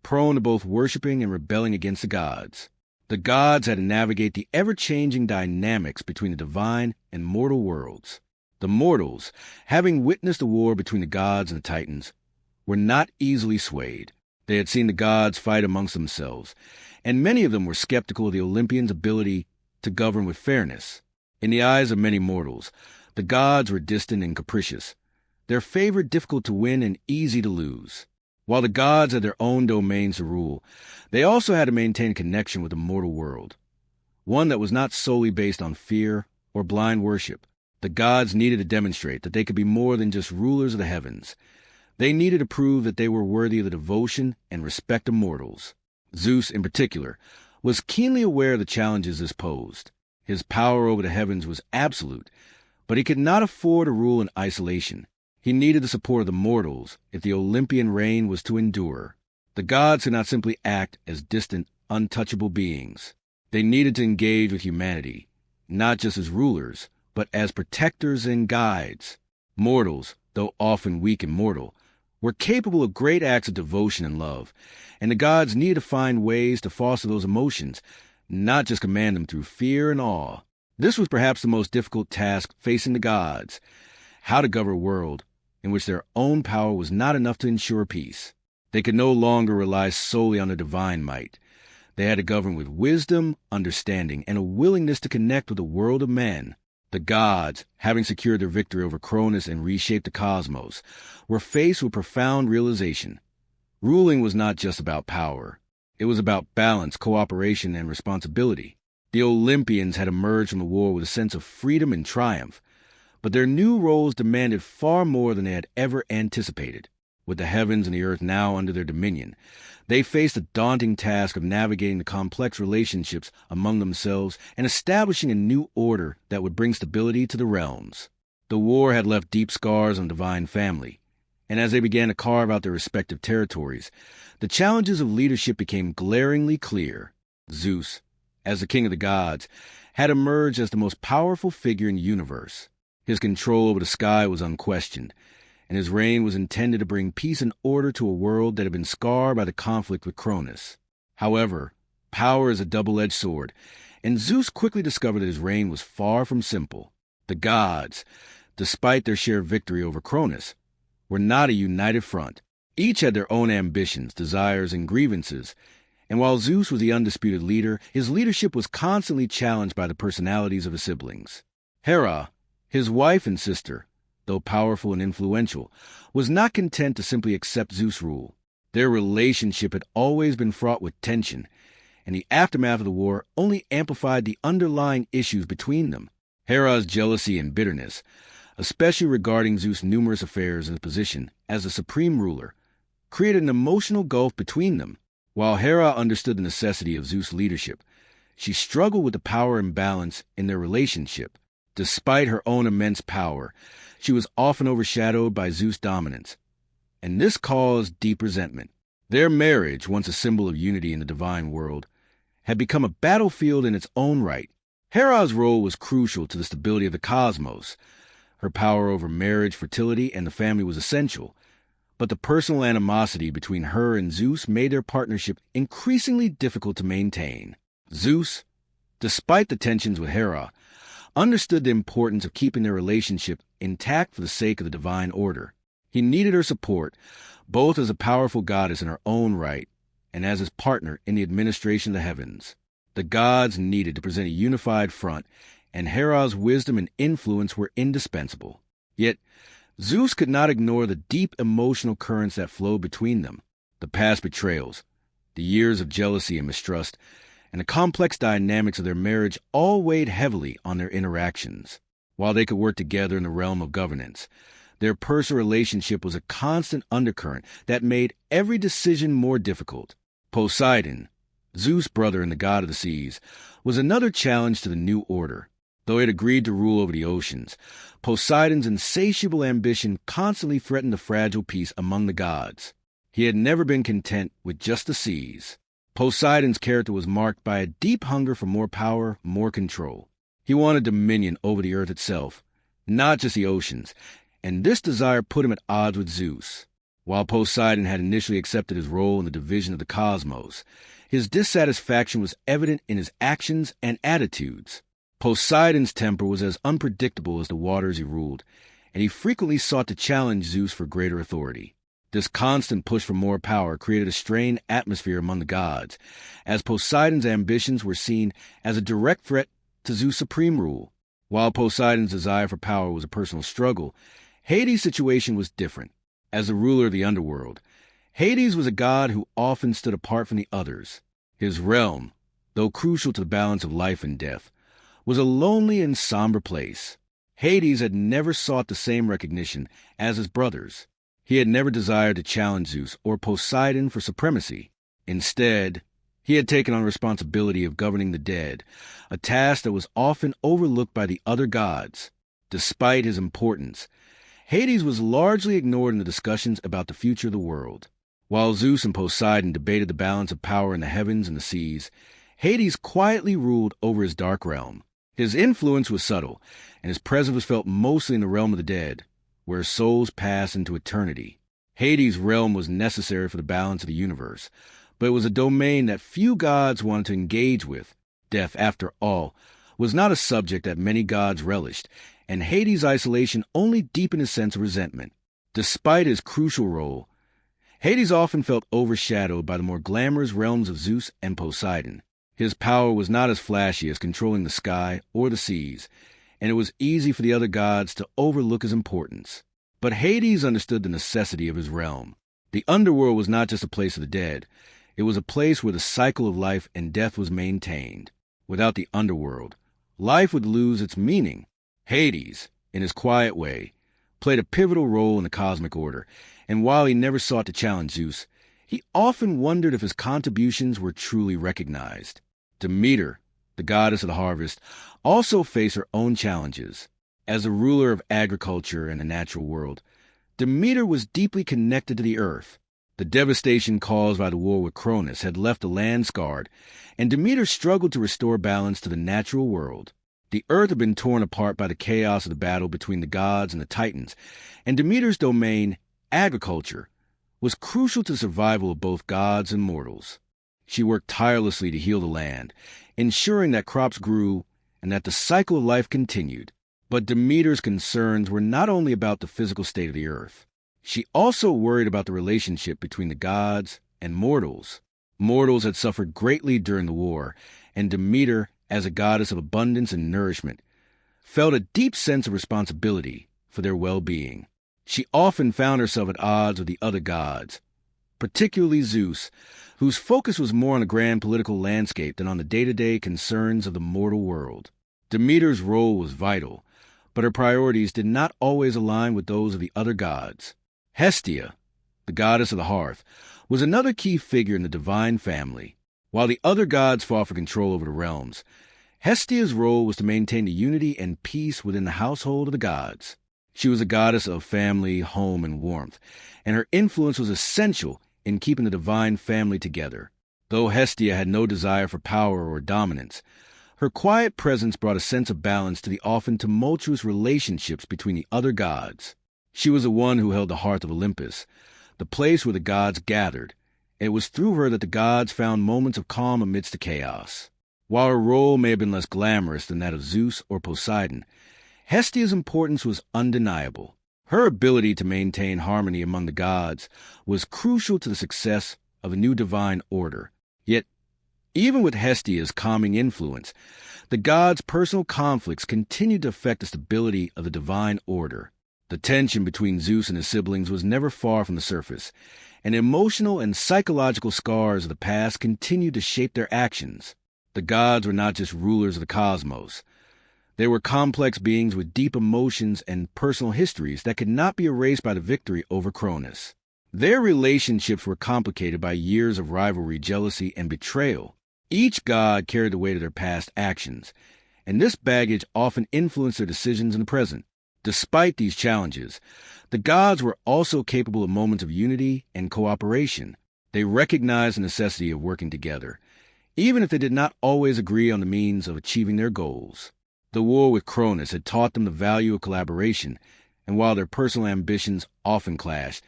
prone to both worshipping and rebelling against the gods. The gods had to navigate the ever-changing dynamics between the divine and mortal worlds. The mortals, having witnessed the war between the gods and the Titans, were not easily swayed. They had seen the gods fight amongst themselves, and many of them were skeptical of the Olympians' ability to govern with fairness. In the eyes of many mortals, the gods were distant and capricious, their favor difficult to win and easy to lose. While the gods had their own domains to rule, they also had to maintain a connection with the mortal world, one that was not solely based on fear or blind worship. The gods needed to demonstrate that they could be more than just rulers of the heavens. They needed to prove that they were worthy of the devotion and respect of mortals. Zeus, in particular, was keenly aware of the challenges this posed. His power over the heavens was absolute, but he could not afford to rule in isolation. He needed the support of the mortals if the Olympian reign was to endure. The gods could not simply act as distant, untouchable beings. They needed to engage with humanity, not just as rulers, but as protectors and guides. Mortals, though often weak and mortal, were capable of great acts of devotion and love, and the gods needed to find ways to foster those emotions, not just command them through fear and awe. This was perhaps the most difficult task facing the gods: how to govern a world in which their own power was not enough to ensure peace. They could no longer rely solely on their divine might. They had to govern with wisdom, understanding, and a willingness to connect with the world of men. The gods, having secured their victory over Cronus and reshaped the cosmos, were faced with profound realization. Ruling was not just about power. It was about balance, cooperation, and responsibility. The Olympians had emerged from the war with a sense of freedom and triumph, but their new roles demanded far more than they had ever anticipated. With the heavens and the earth now under their dominion, they faced the daunting task of navigating the complex relationships among themselves and establishing a new order that would bring stability to the realms. The war had left deep scars on the divine family, and as they began to carve out their respective territories, the challenges of leadership became glaringly clear. Zeus, as the king of the gods, had emerged as the most powerful figure in the universe. His control over the sky was unquestioned, and his reign was intended to bring peace and order to a world that had been scarred by the conflict with Cronus. However, power is a double-edged sword, and Zeus quickly discovered that his reign was far from simple. The gods, despite their shared victory over Cronus, were not a united front. Each had their own ambitions, desires, and grievances, and while Zeus was the undisputed leader, his leadership was constantly challenged by the personalities of his siblings. Hera, his wife and sister, though powerful and influential, was not content to simply accept Zeus' rule. Their relationship had always been fraught with tension, and the aftermath of the war only amplified the underlying issues between them. Hera's jealousy and bitterness, especially regarding Zeus' numerous affairs and his position as the supreme ruler, created an emotional gulf between them. While Hera understood the necessity of Zeus' leadership, she struggled with the power imbalance in their relationship. Despite her own immense power, she was often overshadowed by Zeus' dominance, and this caused deep resentment. Their marriage, once a symbol of unity in the divine world, had become a battlefield in its own right. Hera's role was crucial to the stability of the cosmos. Her power over marriage, fertility, and the family was essential, but the personal animosity between her and Zeus made their partnership increasingly difficult to maintain. Zeus, despite the tensions with Hera, understood the importance of keeping their relationship intact for the sake of the divine order. He needed her support, both as a powerful goddess in her own right and as his partner in the administration of the heavens. The gods needed to present a unified front, and Hera's wisdom and influence were indispensable. Yet, Zeus could not ignore the deep emotional currents that flowed between them. The past betrayals, the years of jealousy and mistrust, and the complex dynamics of their marriage all weighed heavily on their interactions. While they could work together in the realm of governance, Their personal relationship was a constant undercurrent that made every decision more difficult. Poseidon, Zeus' brother and the god of the seas, was another challenge to the new order. Though he had agreed to rule over the oceans, Poseidon's insatiable ambition constantly threatened the fragile peace among the gods. He had never been content with just the seas. Poseidon's character was marked by a deep hunger for more power, more control. He wanted dominion over the earth itself, not just the oceans, and this desire put him at odds with Zeus. While Poseidon had initially accepted his role in the division of the cosmos, his dissatisfaction was evident in his actions and attitudes. Poseidon's temper was as unpredictable as the waters he ruled, and he frequently sought to challenge Zeus for greater authority. This constant push for more power created a strained atmosphere among the gods, as Poseidon's ambitions were seen as a direct threat to Zeus' supreme rule. While Poseidon's desire for power was a personal struggle, Hades' situation was different. As the ruler of the underworld, Hades was a god who often stood apart from the others. His realm, though crucial to the balance of life and death, was a lonely and somber place. Hades had never sought the same recognition as his brothers. He had never desired to challenge Zeus or Poseidon for supremacy. Instead, he had taken on the responsibility of governing the dead, a task that was often overlooked by the other gods. Despite his importance, Hades was largely ignored in the discussions about the future of the world. While Zeus and Poseidon debated the balance of power in the heavens and the seas, Hades quietly ruled over his dark realm. His influence was subtle, and his presence was felt mostly in the realm of the dead, where souls pass into eternity. Hades' realm was necessary for the balance of the universe, but it was a domain that few gods wanted to engage with. Death, after all, was not a subject that many gods relished, and Hades' isolation only deepened his sense of resentment. Despite his crucial role, Hades often felt overshadowed by the more glamorous realms of Zeus and Poseidon. His power was not as flashy as controlling the sky or the seas, and it was easy for the other gods to overlook his importance. But Hades understood the necessity of his realm. The underworld was not just a place of the dead. It was a place where the cycle of life and death was maintained. Without the underworld, life would lose its meaning. Hades, in his quiet way, played a pivotal role in the cosmic order, and while he never sought to challenge Zeus, he often wondered if his contributions were truly recognized. Demeter, the goddess of the harvest, also faced her own challenges. As a ruler of agriculture and the natural world, Demeter was deeply connected to the earth. The devastation caused by the war with Cronus had left the land scarred, and Demeter struggled to restore balance to the natural world. The earth had been torn apart by the chaos of the battle between the gods and the Titans, and Demeter's domain, agriculture, was crucial to the survival of both gods and mortals. She worked tirelessly to heal the land, ensuring that crops grew and that the cycle of life continued. But Demeter's concerns were not only about the physical state of the earth. She also worried about the relationship between the gods and mortals. Mortals had suffered greatly during the war, and Demeter, as a goddess of abundance and nourishment, felt a deep sense of responsibility for their well-being. She often found herself at odds with the other gods, particularly Zeus, whose focus was more on the grand political landscape than on the day-to-day concerns of the mortal world. Demeter's role was vital, but her priorities did not always align with those of the other gods. Hestia, the goddess of the hearth, was another key figure in the divine family. While the other gods fought for control over the realms, Hestia's role was to maintain the unity and peace within the household of the gods. She was a goddess of family, home, and warmth, and her influence was essential in keeping the divine family together. Though Hestia had no desire for power or dominance, her quiet presence brought a sense of balance to the often tumultuous relationships between the other gods. She was the one who held the hearth of Olympus, the place where the gods gathered. It was through her that the gods found moments of calm amidst the chaos. While her role may have been less glamorous than that of Zeus or Poseidon, Hestia's importance was undeniable. Her ability to maintain harmony among the gods was crucial to the success of a new divine order. Yet, even with Hestia's calming influence, the gods' personal conflicts continued to affect the stability of the divine order. The tension between Zeus and his siblings was never far from the surface, and emotional and psychological scars of the past continued to shape their actions. The gods were not just rulers of the cosmos. They were complex beings with deep emotions and personal histories that could not be erased by the victory over Cronus. Their relationships were complicated by years of rivalry, jealousy, and betrayal. Each god carried the weight of their past actions, and this baggage often influenced their decisions in the present. Despite these challenges, the gods were also capable of moments of unity and cooperation. They recognized the necessity of working together, even if they did not always agree on the means of achieving their goals. The war with Cronus had taught them the value of collaboration, and while their personal ambitions often clashed,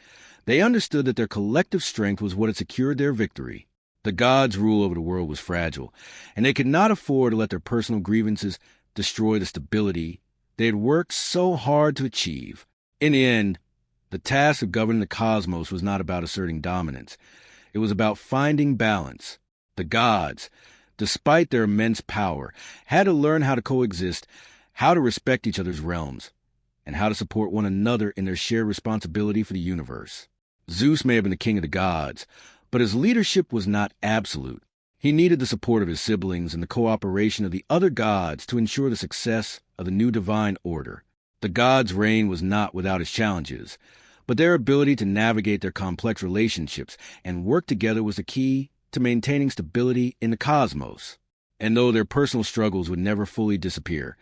they understood that their collective strength was what had secured their victory. The gods' rule over the world was fragile, and they could not afford to let their personal grievances destroy the stability they had worked so hard to achieve. In the end, the task of governing the cosmos was not about asserting dominance. It was about finding balance. The gods, despite their immense power, had to learn how to coexist, how to respect each other's realms, and how to support one another in their shared responsibility for the universe. Zeus may have been the king of the gods, but his leadership was not absolute. He needed the support of his siblings and the cooperation of the other gods to ensure the success of the new divine order. The gods' reign was not without its challenges, but their ability to navigate their complex relationships and work together was the key to maintaining stability in the cosmos. And though their personal struggles would never fully disappear,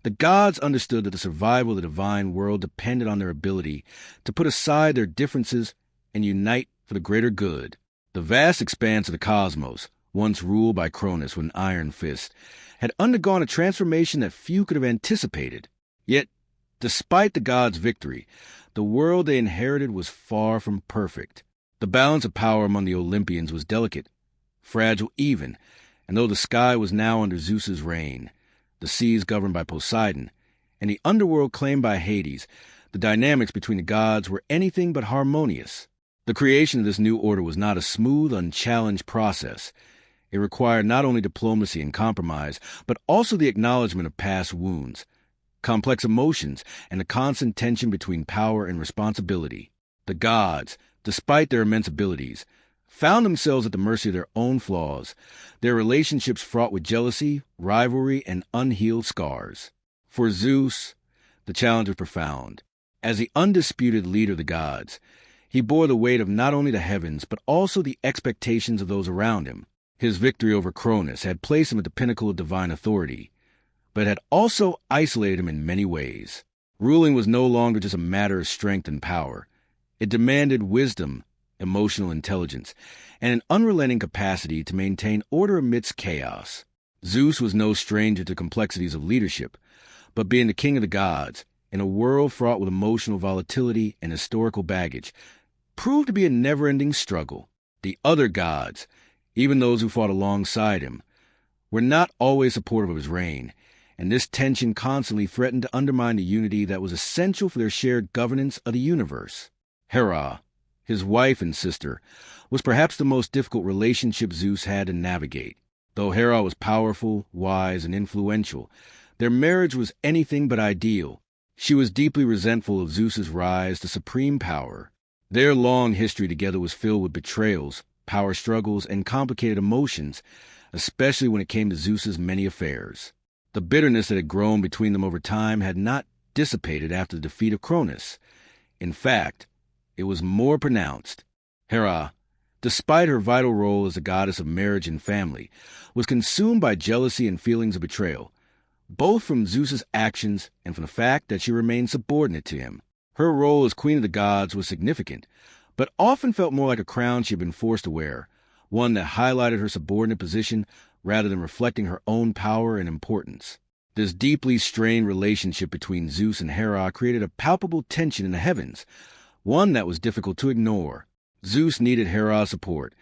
the gods understood that the survival of the divine world depended on their ability to put aside their differences and unite for the greater good. The vast expanse of the cosmos, once ruled by Cronus with an iron fist, had undergone a transformation that few could have anticipated. Yet, despite the gods' victory, the world they inherited was far from perfect. The balance of power among the Olympians was delicate, fragile even, and though the sky was now under Zeus's reign, the seas governed by Poseidon, and the underworld claimed by Hades, the dynamics between the gods were anything but harmonious. The creation of this new order was not a smooth, unchallenged process. It required not only diplomacy and compromise, but also the acknowledgement of past wounds, complex emotions, and the constant tension between power and responsibility. The gods, despite their immense abilities, found themselves at the mercy of their own flaws, their relationships fraught with jealousy, rivalry, and unhealed scars. For Zeus, the challenge was profound. As the undisputed leader of the gods, he bore the weight of not only the heavens, but also the expectations of those around him. His victory over Cronus had placed him at the pinnacle of divine authority, but had also isolated him in many ways. Ruling was no longer just a matter of strength and power. It demanded wisdom, emotional intelligence, and an unrelenting capacity to maintain order amidst chaos. Zeus was no stranger to complexities of leadership, but being the king of the gods, in a world fraught with emotional volatility and historical baggage, proved to be a never-ending struggle. The other gods, even those who fought alongside him, were not always supportive of his reign, and this tension constantly threatened to undermine the unity that was essential for their shared governance of the universe. Hera, his wife and sister, was perhaps the most difficult relationship Zeus had to navigate. Though Hera was powerful, wise, and influential, their marriage was anything but ideal. She was deeply resentful of Zeus's rise to supreme power. Their long history together was filled with betrayals, power struggles, and complicated emotions, especially when it came to Zeus's many affairs. The bitterness that had grown between them over time had not dissipated after the defeat of Cronus. In fact, it was more pronounced. Hera, despite her vital role as the goddess of marriage and family, was consumed by jealousy and feelings of betrayal, both from Zeus's actions and from the fact that she remained subordinate to him. Her role as queen of the gods was significant, but often felt more like a crown she had been forced to wear, one that highlighted her subordinate position rather than reflecting her own power and importance. This deeply strained relationship between Zeus and Hera created a palpable tension in the heavens, one that was difficult to ignore. Zeus needed Hera's support.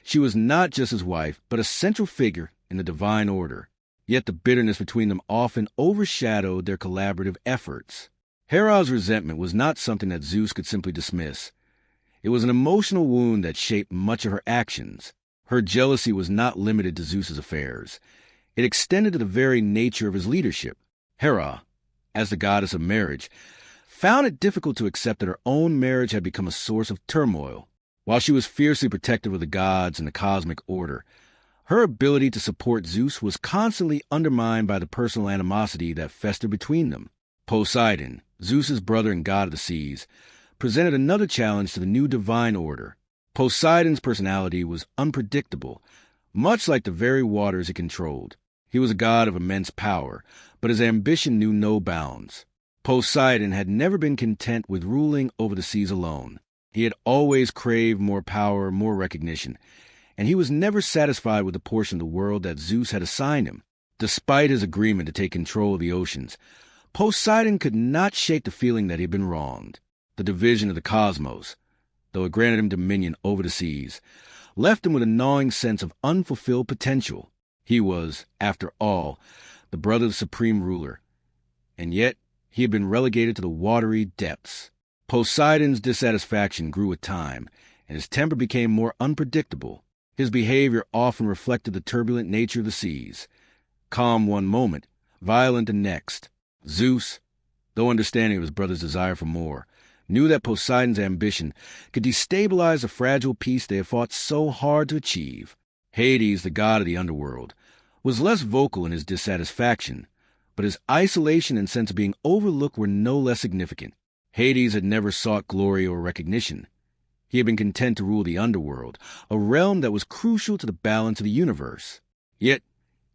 She was not just his wife, but a central figure in the divine order. Yet the bitterness between them often overshadowed their collaborative efforts. Hera's resentment was not something that Zeus could simply dismiss. It was an emotional wound that shaped much of her actions. Her jealousy was not limited to Zeus's affairs. It extended to the very nature of his leadership. Hera, as the goddess of marriage, found it difficult to accept that her own marriage had become a source of turmoil. While she was fiercely protective of the gods and the cosmic order, Her ability to support Zeus was constantly undermined by the personal animosity that festered between them. Poseidon, Zeus's brother and god of the seas, presented another challenge to the new divine order. Poseidon's personality was unpredictable, much like the very waters he controlled. He was a god of immense power, but his ambition knew no bounds. Poseidon had never been content with ruling over the seas alone. He had always craved more power, more recognition, and he was never satisfied with the portion of the world that Zeus had assigned him. Despite his agreement to take control of the oceans, Poseidon could not shake the feeling that he had been wronged. The division of the cosmos, though it granted him dominion over the seas, left him with a gnawing sense of unfulfilled potential. He was, after all, the brother of the supreme ruler, and yet he had been relegated to the watery depths. Poseidon's dissatisfaction grew with time, and his temper became more unpredictable. His behavior often reflected the turbulent nature of the seas. Calm one moment, violent the next. Zeus, though understanding of his brother's desire for more, knew that Poseidon's ambition could destabilize the fragile peace they had fought so hard to achieve. Hades, the god of the underworld, was less vocal in his dissatisfaction, but his isolation and sense of being overlooked were no less significant. Hades had never sought glory or recognition. He had been content to rule the underworld, a realm that was crucial to the balance of the universe. Yet,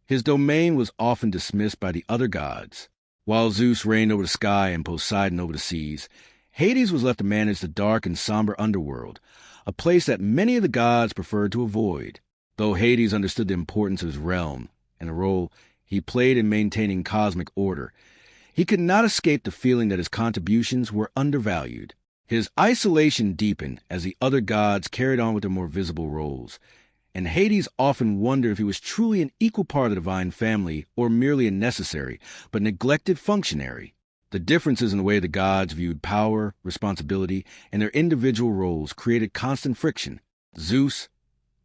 his domain was often dismissed by the other gods. While Zeus reigned over the sky and Poseidon over the seas, Hades was left to manage the dark and somber underworld, a place that many of the gods preferred to avoid. Though Hades understood the importance of his realm and the role he played in maintaining cosmic order, he could not escape the feeling that his contributions were undervalued. His isolation deepened as the other gods carried on with their more visible roles, and Hades often wondered if he was truly an equal part of the divine family or merely a necessary but neglected functionary. The differences in the way the gods viewed power, responsibility, and their individual roles created constant friction. Zeus,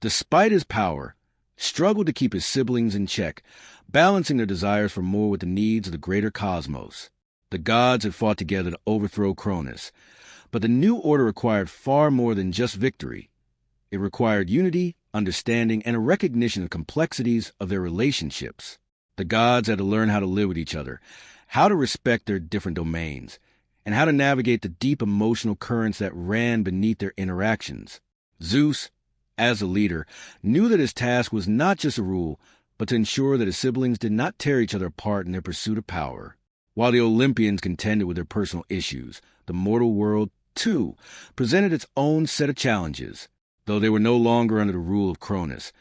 despite his power, struggled to keep his siblings in check, balancing their desires for more with the needs of the greater cosmos. The gods had fought together to overthrow Cronus, but the new order required far more than just victory. It required unity, understanding, and a recognition of the complexities of their relationships. The gods had to learn how to live with each other, how to respect their different domains, and how to navigate the deep emotional currents that ran beneath their interactions. Zeus, as a leader, knew that his task was not just to rule, but to ensure that his siblings did not tear each other apart in their pursuit of power. While the Olympians contended with their personal issues, the mortal world, too, presented its own set of challenges. Though they were no longer under the rule of Cronus,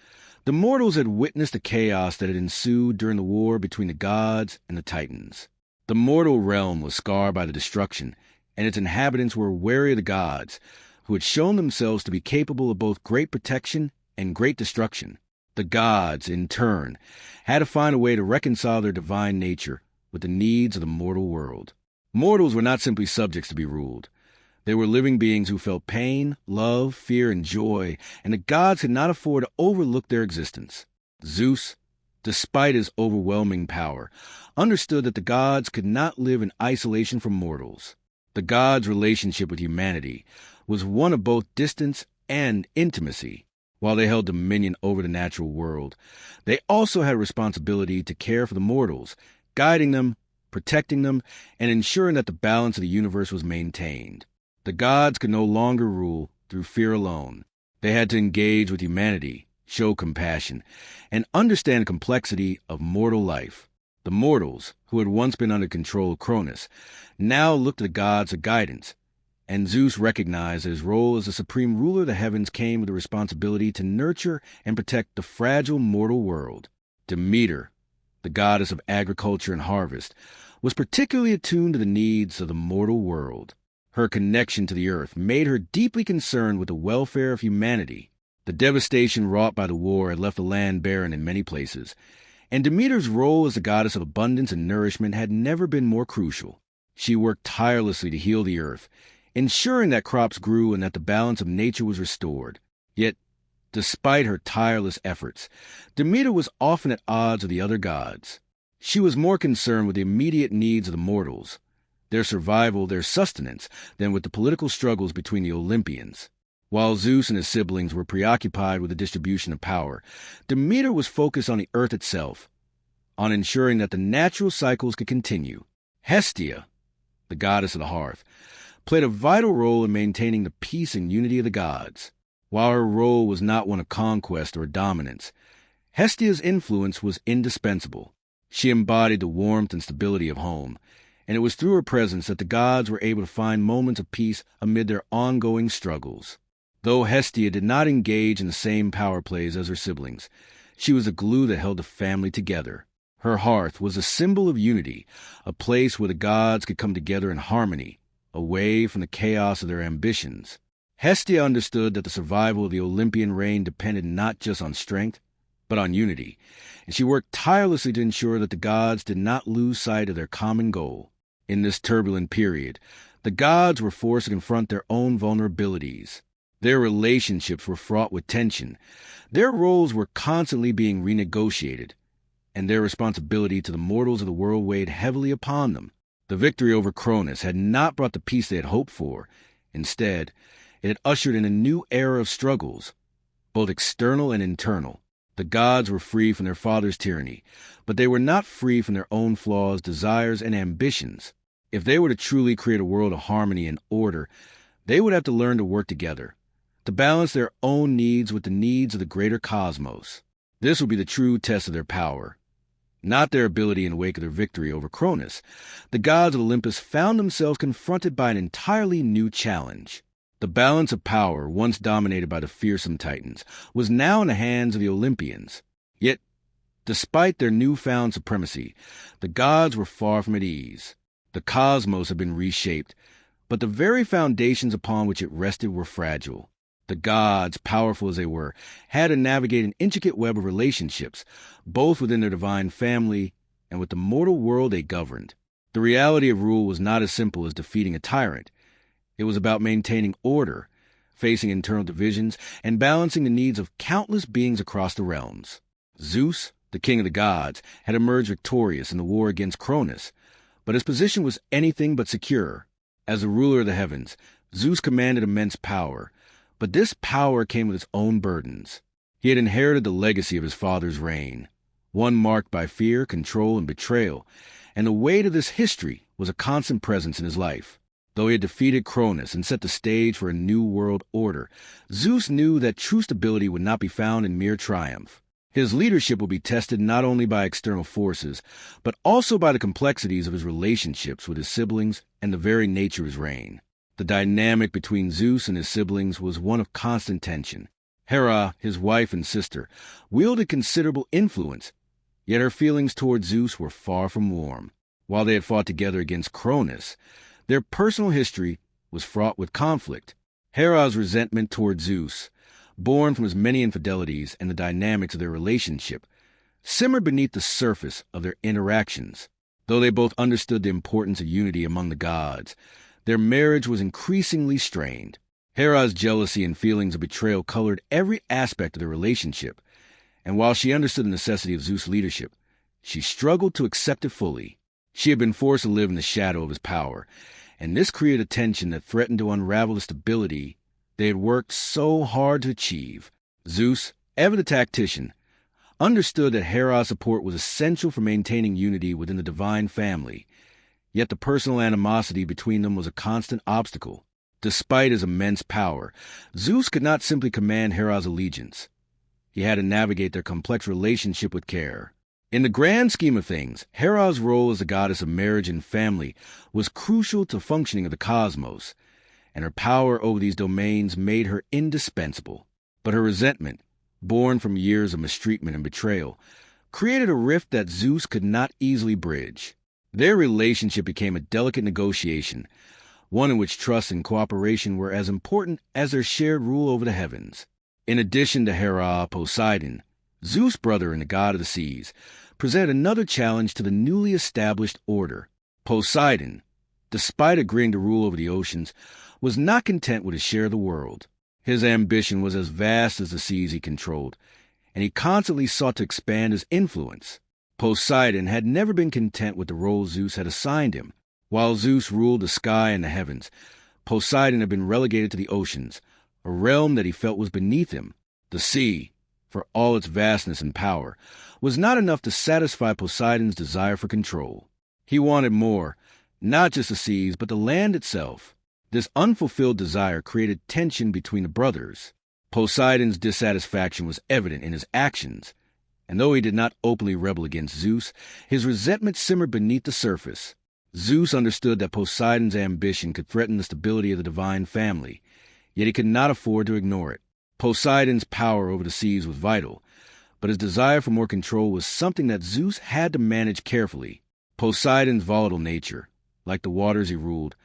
the mortals had witnessed the chaos that had ensued during the war between the gods and the Titans. The mortal realm was scarred by the destruction, and its inhabitants were wary of the gods, who had shown themselves to be capable of both great protection and great destruction. The gods, in turn, had to find a way to reconcile their divine nature with the needs of the mortal world. Mortals were not simply subjects to be ruled. They were living beings who felt pain, love, fear, and joy, and the gods could not afford to overlook their existence. Zeus, despite his overwhelming power, understood that the gods could not live in isolation from mortals. The gods' relationship with humanity was one of both distance and intimacy. While they held dominion over the natural world, they also had a responsibility to care for the mortals, guiding them, protecting them, and ensuring that the balance of the universe was maintained. The gods could no longer rule through fear alone. They had to engage with humanity, show compassion, and understand the complexity of mortal life. The mortals, who had once been under control of Cronus, now looked to the gods for guidance, and Zeus recognized that his role as the supreme ruler of the heavens came with the responsibility to nurture and protect the fragile mortal world. Demeter, the goddess of agriculture and harvest, was particularly attuned to the needs of the mortal world. Her connection to the earth made her deeply concerned with the welfare of humanity. The devastation wrought by the war had left the land barren in many places, and Demeter's role as the goddess of abundance and nourishment had never been more crucial. She worked tirelessly to heal the earth, ensuring that crops grew and that the balance of nature was restored. Yet, despite her tireless efforts, Demeter was often at odds with the other gods. She was more concerned with the immediate needs of the mortals, their survival, their sustenance, than with the political struggles between the Olympians. While Zeus and his siblings were preoccupied with the distribution of power, Demeter was focused on the earth itself, on ensuring that the natural cycles could continue. Hestia, the goddess of the hearth, played a vital role in maintaining the peace and unity of the gods. While her role was not one of conquest or dominance, Hestia's influence was indispensable. She embodied the warmth and stability of home, and it was through her presence that the gods were able to find moments of peace amid their ongoing struggles. Though Hestia did not engage in the same power plays as her siblings, she was the glue that held the family together. Her hearth was a symbol of unity, a place where the gods could come together in harmony, away from the chaos of their ambitions. Hestia understood that the survival of the Olympian reign depended not just on strength, but on unity, and she worked tirelessly to ensure that the gods did not lose sight of their common goal. In this turbulent period, the gods were forced to confront their own vulnerabilities. Their relationships were fraught with tension. Their roles were constantly being renegotiated, and their responsibility to the mortals of the world weighed heavily upon them. The victory over Cronus had not brought the peace they had hoped for. Instead, it had ushered in a new era of struggles, both external and internal. The gods were free from their father's tyranny, but they were not free from their own flaws, desires, and ambitions. If they were to truly create a world of harmony and order, they would have to learn to work together, to balance their own needs with the needs of the greater cosmos. This would be the true test of their power, not their ability in the wake of their victory over Cronus. The gods of Olympus found themselves confronted by an entirely new challenge. The balance of power, once dominated by the fearsome Titans, was now in the hands of the Olympians. Yet, despite their newfound supremacy, the gods were far from at ease. The cosmos had been reshaped, but the very foundations upon which it rested were fragile. The gods, powerful as they were, had to navigate an intricate web of relationships, both within their divine family and with the mortal world they governed. The reality of rule was not as simple as defeating a tyrant. It was about maintaining order, facing internal divisions, and balancing the needs of countless beings across the realms. Zeus, the king of the gods, had emerged victorious in the war against Cronus, but his position was anything but secure. As the ruler of the heavens, Zeus commanded immense power, but this power came with its own burdens. He had inherited the legacy of his father's reign, one marked by fear, control, and betrayal, and the weight of this history was a constant presence in his life. Though he had defeated Cronus and set the stage for a new world order, Zeus knew that true stability would not be found in mere triumph. His leadership would be tested not only by external forces, but also by the complexities of his relationships with his siblings and the very nature of his reign. The dynamic between Zeus and his siblings was one of constant tension. Hera, his wife and sister, wielded considerable influence, yet her feelings toward Zeus were far from warm. While they had fought together against Cronus, their personal history was fraught with conflict. Hera's resentment toward Zeus, born from his many infidelities and the dynamics of their relationship, simmered beneath the surface of their interactions. Though they both understood the importance of unity among the gods, their marriage was increasingly strained. Hera's jealousy and feelings of betrayal colored every aspect of their relationship, and while she understood the necessity of Zeus' leadership, she struggled to accept it fully. She had been forced to live in the shadow of his power, and this created a tension that threatened to unravel the stability they had worked so hard to achieve. Zeus, ever the tactician, understood that Hera's support was essential for maintaining unity within the divine family, yet the personal animosity between them was a constant obstacle. Despite his immense power, Zeus could not simply command Hera's allegiance. He had to navigate their complex relationship with care. In the grand scheme of things, Hera's role as the goddess of marriage and family was crucial to functioning of the cosmos, and her power over these domains made her indispensable. But her resentment, born from years of mistreatment and betrayal, created a rift that Zeus could not easily bridge. Their relationship became a delicate negotiation, one in which trust and cooperation were as important as their shared rule over the heavens. In addition to Hera, Poseidon, Zeus' brother and the god of the seas, presented another challenge to the newly established order. Poseidon, despite agreeing to rule over the oceans, was not content with his share of the world. His ambition was as vast as the seas he controlled, and he constantly sought to expand his influence. Poseidon had never been content with the role Zeus had assigned him. While Zeus ruled the sky and the heavens, Poseidon had been relegated to the oceans, a realm that he felt was beneath him. The sea, for all its vastness and power, was not enough to satisfy Poseidon's desire for control. He wanted more, not just the seas, but the land itself. This unfulfilled desire created tension between the brothers. Poseidon's dissatisfaction was evident in his actions, and though he did not openly rebel against Zeus, his resentment simmered beneath the surface. Zeus understood that Poseidon's ambition could threaten the stability of the divine family, yet he could not afford to ignore it. Poseidon's power over the seas was vital, but his desire for more control was something that Zeus had to manage carefully. Poseidon's volatile nature, like the waters he ruled,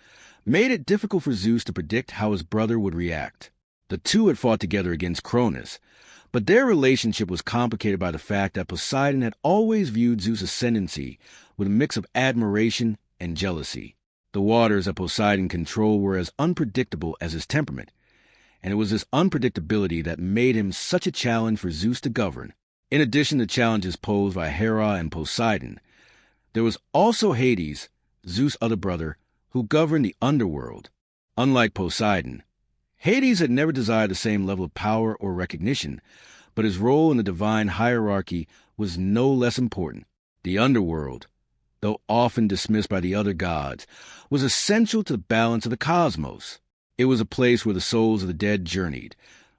made it difficult for Zeus to predict how his brother would react. The two had fought together against Cronus, but their relationship was complicated by the fact that Poseidon had always viewed Zeus' ascendancy with a mix of admiration and jealousy. The waters that Poseidon controlled were as unpredictable as his temperament, and it was this unpredictability that made him such a challenge for Zeus to govern. In addition to challenges posed by Hera and Poseidon, there was also Hades, Zeus' other brother, who governed the underworld. Unlike Poseidon, Hades had never desired the same level of power or recognition, but his role in the divine hierarchy was no less important. The underworld, though often dismissed by the other gods, was essential to the balance of the cosmos. It was a place where the souls of the dead journeyed,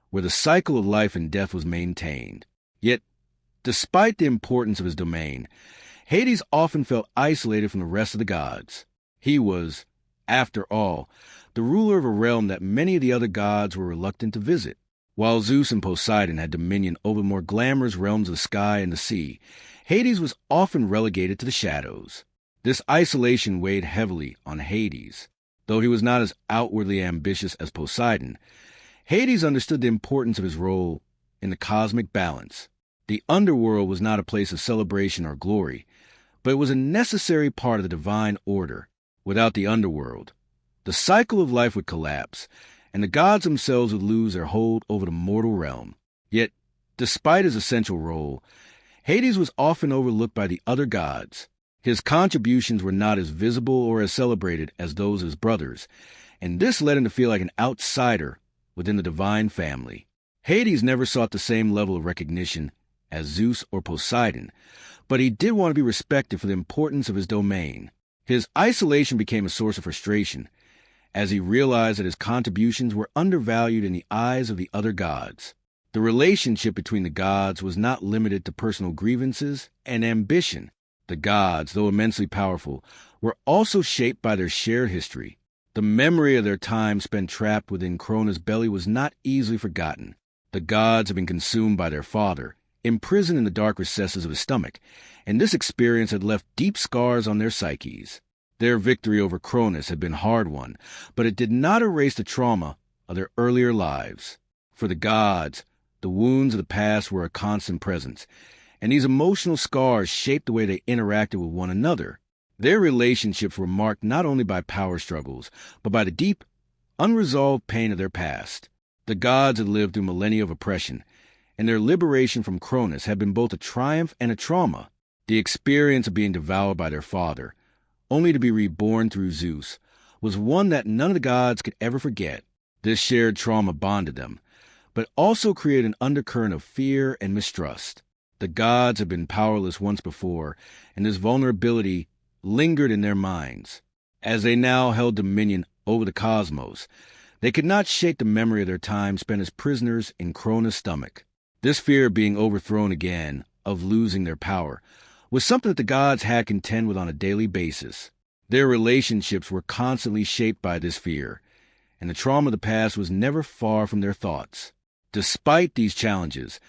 where the cycle of life and death was maintained. Yet, despite the importance of his domain, Hades often felt isolated from the rest of the gods. He was, after all, the ruler of a realm that many of the other gods were reluctant to visit. While Zeus and Poseidon had dominion over the more glamorous realms of the sky and the sea, Hades was often relegated to the shadows. This isolation weighed heavily on Hades. Though he was not as outwardly ambitious as Poseidon, Hades understood the importance of his role in the cosmic balance. The underworld was not a place of celebration or glory, but it was a necessary part of the divine order. Without the underworld, the cycle of life would collapse, and the gods themselves would lose their hold over the mortal realm. Yet, despite his essential role, Hades was often overlooked by the other gods. His contributions were not as visible or as celebrated as those of his brothers, and this led him to feel like an outsider within the divine family. Hades never sought the same level of recognition as Zeus or Poseidon, but he did want to be respected for the importance of his domain. His isolation became a source of frustration, as he realized that his contributions were undervalued in the eyes of the other gods. The relationship between the gods was not limited to personal grievances and ambition. The gods, though immensely powerful, were also shaped by their shared history. The memory of their time spent trapped within Cronus' belly was not easily forgotten. The gods had been consumed by their father, imprisoned in the dark recesses of his stomach, and this experience had left deep scars on their psyches. Their victory over Cronus had been hard-won, but it did not erase the trauma of their earlier lives. For the gods, the wounds of the past were a constant presence, and these emotional scars shaped the way they interacted with one another. Their relationships were marked not only by power struggles, but by the deep, unresolved pain of their past. The gods had lived through millennia of oppression, and their liberation from Cronus had been both a triumph and a trauma. The experience of being devoured by their father, only to be reborn through Zeus, was one that none of the gods could ever forget. This shared trauma bonded them, but also created an undercurrent of fear and mistrust. The gods had been powerless once before, and this vulnerability lingered in their minds. As they now held dominion over the cosmos, they could not shake the memory of their time spent as prisoners in Cronus' stomach. This fear of being overthrown again, of losing their power, was something that the gods had to contend with on a daily basis. Their relationships were constantly shaped by this fear, and the trauma of the past was never far from their thoughts. Despite these challenges,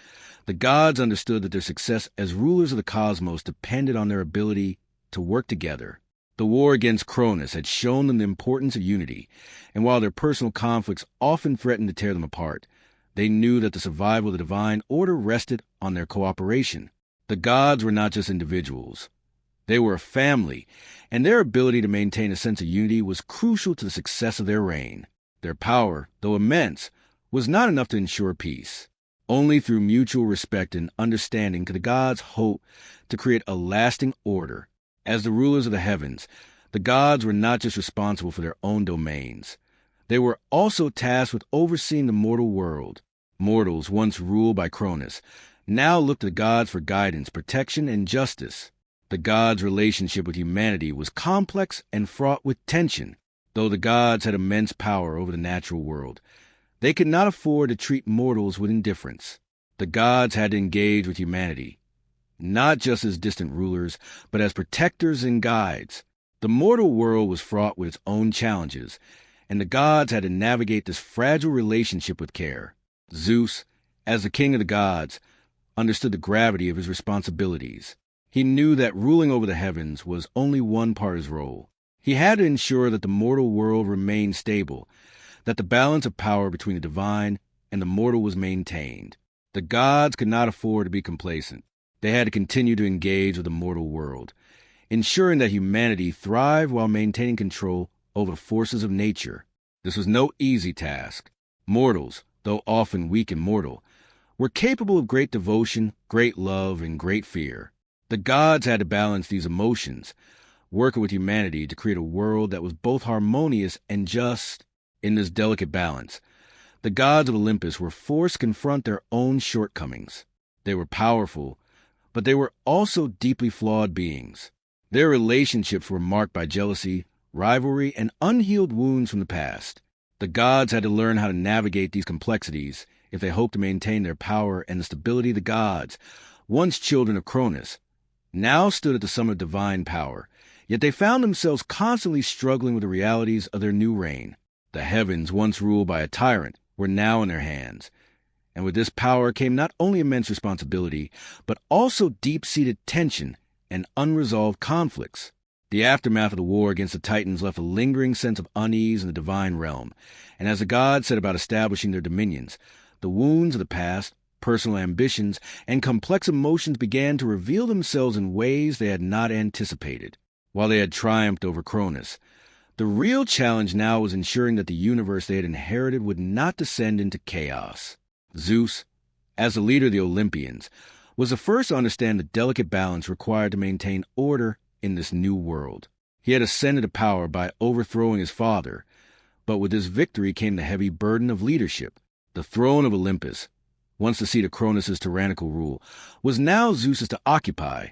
the gods understood that their success as rulers of the cosmos depended on their ability to work together. The war against Cronus had shown them the importance of unity, and while their personal conflicts often threatened to tear them apart, they knew that the survival of the divine order rested on their cooperation. The gods were not just individuals. They were a family, and their ability to maintain a sense of unity was crucial to the success of their reign. Their power, though immense, was not enough to ensure peace. Only through mutual respect and understanding could the gods hope to create a lasting order. As the rulers of the heavens, the gods were not just responsible for their own domains. They They were also tasked with overseeing the mortal world. Mortals, once ruled by Cronus, now looked to the gods for guidance, protection, and justice. The gods' relationship with humanity was complex and fraught with tension. Though the gods had immense power over the natural world, they could not afford to treat mortals with indifference. The gods had to engage with humanity, not just as distant rulers, but as protectors and guides. The mortal world was fraught with its own challenges, and the gods had to navigate this fragile relationship with care. Zeus, as the king of the gods, understood the gravity of his responsibilities. He knew that ruling over the heavens was only one part of his role. He had to ensure that the mortal world remained stable, that the balance of power between the divine and the mortal was maintained. The gods could not afford to be complacent. They had to continue to engage with the mortal world, ensuring that humanity thrived while maintaining control over the forces of nature. This was no easy task. Mortals, though often weak and mortal, were capable of great devotion, great love, and great fear. The gods had to balance these emotions, working with humanity to create a world that was both harmonious and just. In this delicate balance, the gods of Olympus were forced to confront their own shortcomings. They were powerful, but they were also deeply flawed beings. Their relationships were marked by jealousy, rivalry, and unhealed wounds from the past. The gods had to learn how to navigate these complexities if they hoped to maintain their power, and the stability of the gods, once children of Cronus, now stood at the summit of divine power, yet they found themselves constantly struggling with the realities of their new reign. The heavens, once ruled by a tyrant, were now in their hands, and with this power came not only immense responsibility, but also deep-seated tension and unresolved conflicts. The aftermath of the war against the Titans left a lingering sense of unease in the divine realm, and as the gods set about establishing their dominions, the wounds of the past, personal ambitions, and complex emotions began to reveal themselves in ways they had not anticipated. While they had triumphed over Cronus, the real challenge now was ensuring that the universe they had inherited would not descend into chaos. Zeus, as the leader of the Olympians, was the first to understand the delicate balance required to maintain order in this new world. He had ascended to power by overthrowing his father, but with this victory came the heavy burden of leadership. The throne of Olympus, once the seat of Cronus's tyrannical rule, was now Zeus's to occupy,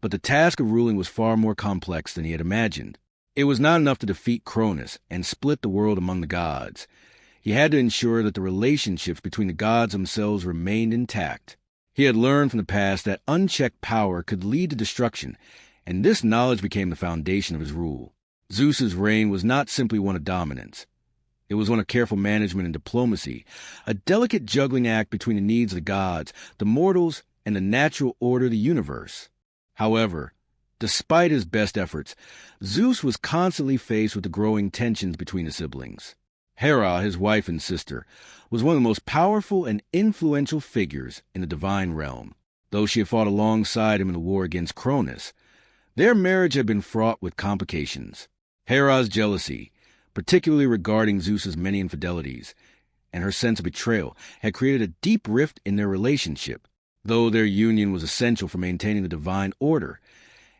but the task of ruling was far more complex than he had imagined. It was not enough to defeat Cronus and split the world among the gods. He had to ensure that the relationships between the gods themselves remained intact. He had learned from the past that unchecked power could lead to destruction, and this knowledge became the foundation of his rule. Zeus's reign was not simply one of dominance. It was one of careful management and diplomacy, a delicate juggling act between the needs of the gods, the mortals, and the natural order of the universe. However, despite his best efforts, Zeus was constantly faced with the growing tensions between the siblings. Hera, his wife and sister, was one of the most powerful and influential figures in the divine realm. Though she had fought alongside him in the war against Cronus, their marriage had been fraught with complications. Hera's jealousy, particularly regarding Zeus's many infidelities, and her sense of betrayal, had created a deep rift in their relationship. Though their union was essential for maintaining the divine order,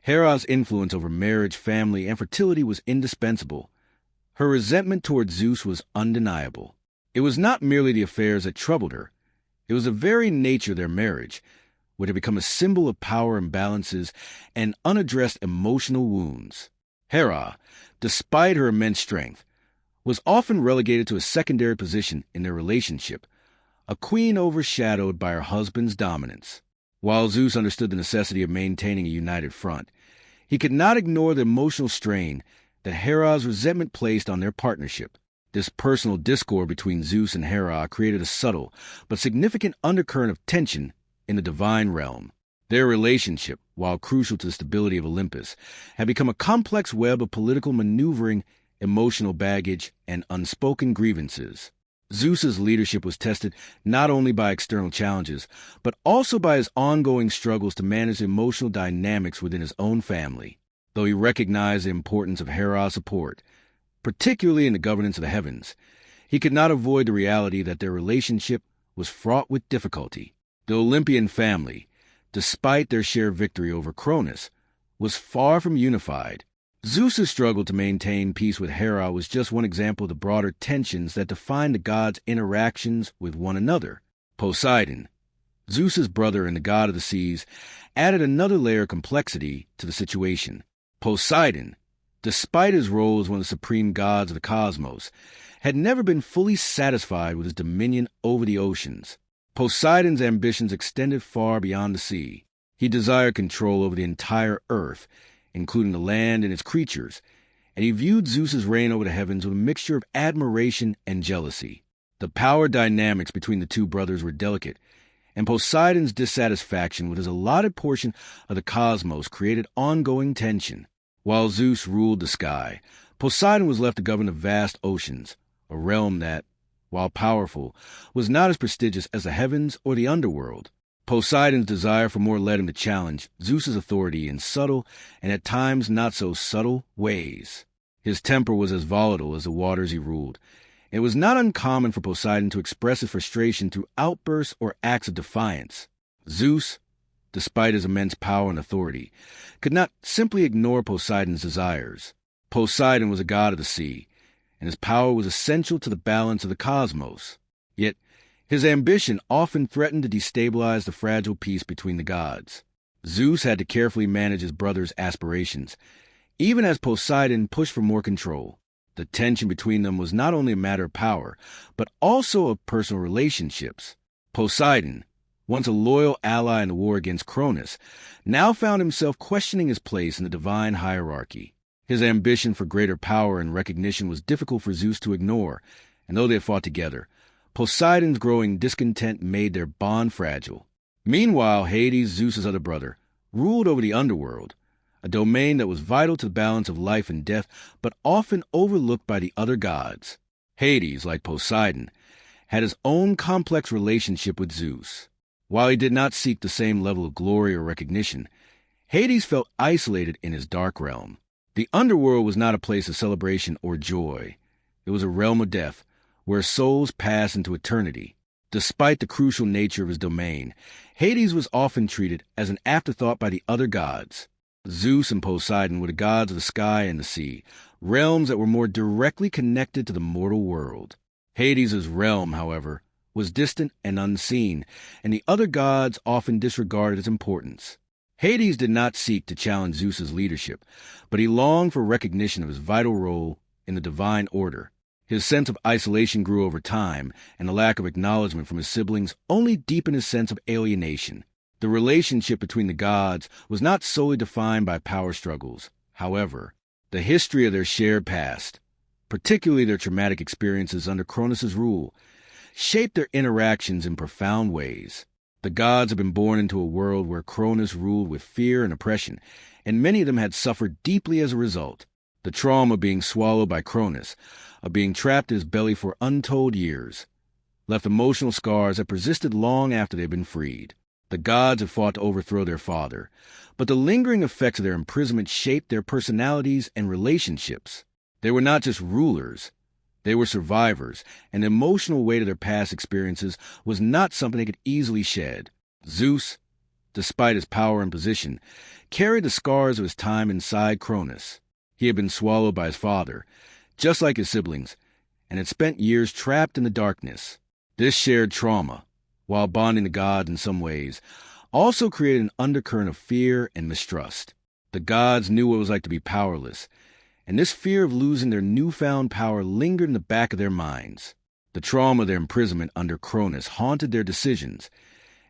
Hera's influence over marriage, family, and fertility was indispensable. Her resentment toward Zeus was undeniable. It was not merely the affairs that troubled her. It was the very nature of their marriage, which had become a symbol of power imbalances and unaddressed emotional wounds. Hera, despite her immense strength, was often relegated to a secondary position in their relationship, a queen overshadowed by her husband's dominance. While Zeus understood the necessity of maintaining a united front, he could not ignore the emotional strain that Hera's resentment placed on their partnership. This personal discord between Zeus and Hera created a subtle but significant undercurrent of tension in the divine realm. Their relationship, while crucial to the stability of Olympus, had become a complex web of political maneuvering, emotional baggage, and unspoken grievances. Zeus's leadership was tested not only by external challenges, but also by his ongoing struggles to manage the emotional dynamics within his own family. Though he recognized the importance of Hera's support, particularly in the governance of the heavens, he could not avoid the reality that their relationship was fraught with difficulty. The Olympian family, despite their shared victory over Cronus, was far from unified. Zeus's struggle to maintain peace with Hera was just one example of the broader tensions that define the gods' interactions with one another. Poseidon, Zeus's brother and the god of the seas, added another layer of complexity to the situation. Poseidon, despite his role as one of the supreme gods of the cosmos, had never been fully satisfied with his dominion over the oceans. Poseidon's ambitions extended far beyond the sea. He desired control over the entire earth, including the land and its creatures, and he viewed Zeus's reign over the heavens with a mixture of admiration and jealousy. The power dynamics between the two brothers were delicate, and Poseidon's dissatisfaction with his allotted portion of the cosmos created ongoing tension. While Zeus ruled the sky, Poseidon was left to govern the vast oceans, a realm that, while powerful, was not as prestigious as the heavens or the underworld. Poseidon's desire for more led him to challenge Zeus's authority in subtle, and at times not so subtle, ways. His temper was as volatile as the waters he ruled. It was not uncommon for Poseidon to express his frustration through outbursts or acts of defiance. Zeus, despite his immense power and authority, could not simply ignore Poseidon's desires. Poseidon was a god of the sea, and his power was essential to the balance of the cosmos. Yet, his ambition often threatened to destabilize the fragile peace between the gods. Zeus had to carefully manage his brother's aspirations, even as Poseidon pushed for more control. The tension between them was not only a matter of power, but also of personal relationships. Poseidon, once a loyal ally in the war against Cronus, now found himself questioning his place in the divine hierarchy. His ambition for greater power and recognition was difficult for Zeus to ignore, and though they fought together, Poseidon's growing discontent made their bond fragile. Meanwhile, Hades, Zeus's other brother, ruled over the underworld, a domain that was vital to the balance of life and death, but often overlooked by the other gods. Hades, like Poseidon, had his own complex relationship with Zeus. While he did not seek the same level of glory or recognition, Hades felt isolated in his dark realm. The underworld was not a place of celebration or joy. It was a realm of death, where souls pass into eternity. Despite the crucial nature of his domain, Hades was often treated as an afterthought by the other gods. Zeus and Poseidon were the gods of the sky and the sea, realms that were more directly connected to the mortal world. Hades' realm, however, was distant and unseen, and the other gods often disregarded its importance. Hades did not seek to challenge Zeus's leadership, but he longed for recognition of his vital role in the divine order. His sense of isolation grew over time, and the lack of acknowledgement from his siblings only deepened his sense of alienation. The relationship between the gods was not solely defined by power struggles. However, the history of their shared past, particularly their traumatic experiences under Cronus' rule, shaped their interactions in profound ways. The gods had been born into a world where Cronus ruled with fear and oppression, and many of them had suffered deeply as a result. The trauma of being swallowed by Cronus, of being trapped in his belly for untold years, left emotional scars that persisted long after they had been freed. The gods had fought to overthrow their father, but the lingering effects of their imprisonment shaped their personalities and relationships. They were not just rulers, they were survivors, and the emotional weight of their past experiences was not something they could easily shed. Zeus, despite his power and position, carried the scars of his time inside Cronus. He had been swallowed by his father, just like his siblings, and had spent years trapped in the darkness. This shared trauma, while bonding the gods in some ways, also created an undercurrent of fear and mistrust. The gods knew what it was like to be powerless, and this fear of losing their newfound power lingered in the back of their minds. The trauma of their imprisonment under Cronus haunted their decisions,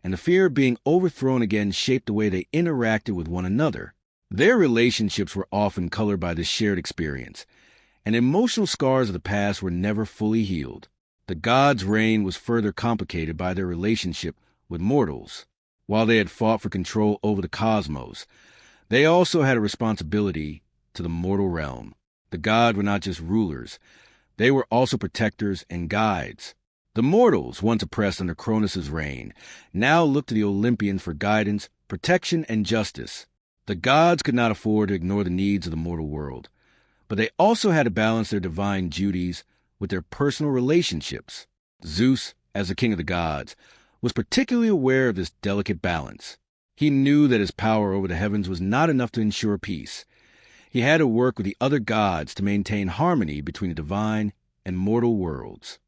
and the fear of being overthrown again shaped the way they interacted with one another. Their relationships were often colored by this shared experience, and emotional scars of the past were never fully healed. The gods' reign was further complicated by their relationship with mortals. While they had fought for control over the cosmos, they also had a responsibility to the mortal realm. The gods were not just rulers, they were also protectors and guides. The mortals, once oppressed under Cronus' reign, now looked to the Olympians for guidance, protection, and justice. The gods could not afford to ignore the needs of the mortal world, but they also had to balance their divine duties with their personal relationships. Zeus, as the king of the gods, was particularly aware of this delicate balance. He knew that his power over the heavens was not enough to ensure peace. He had to work with the other gods to maintain harmony between the divine and mortal worlds.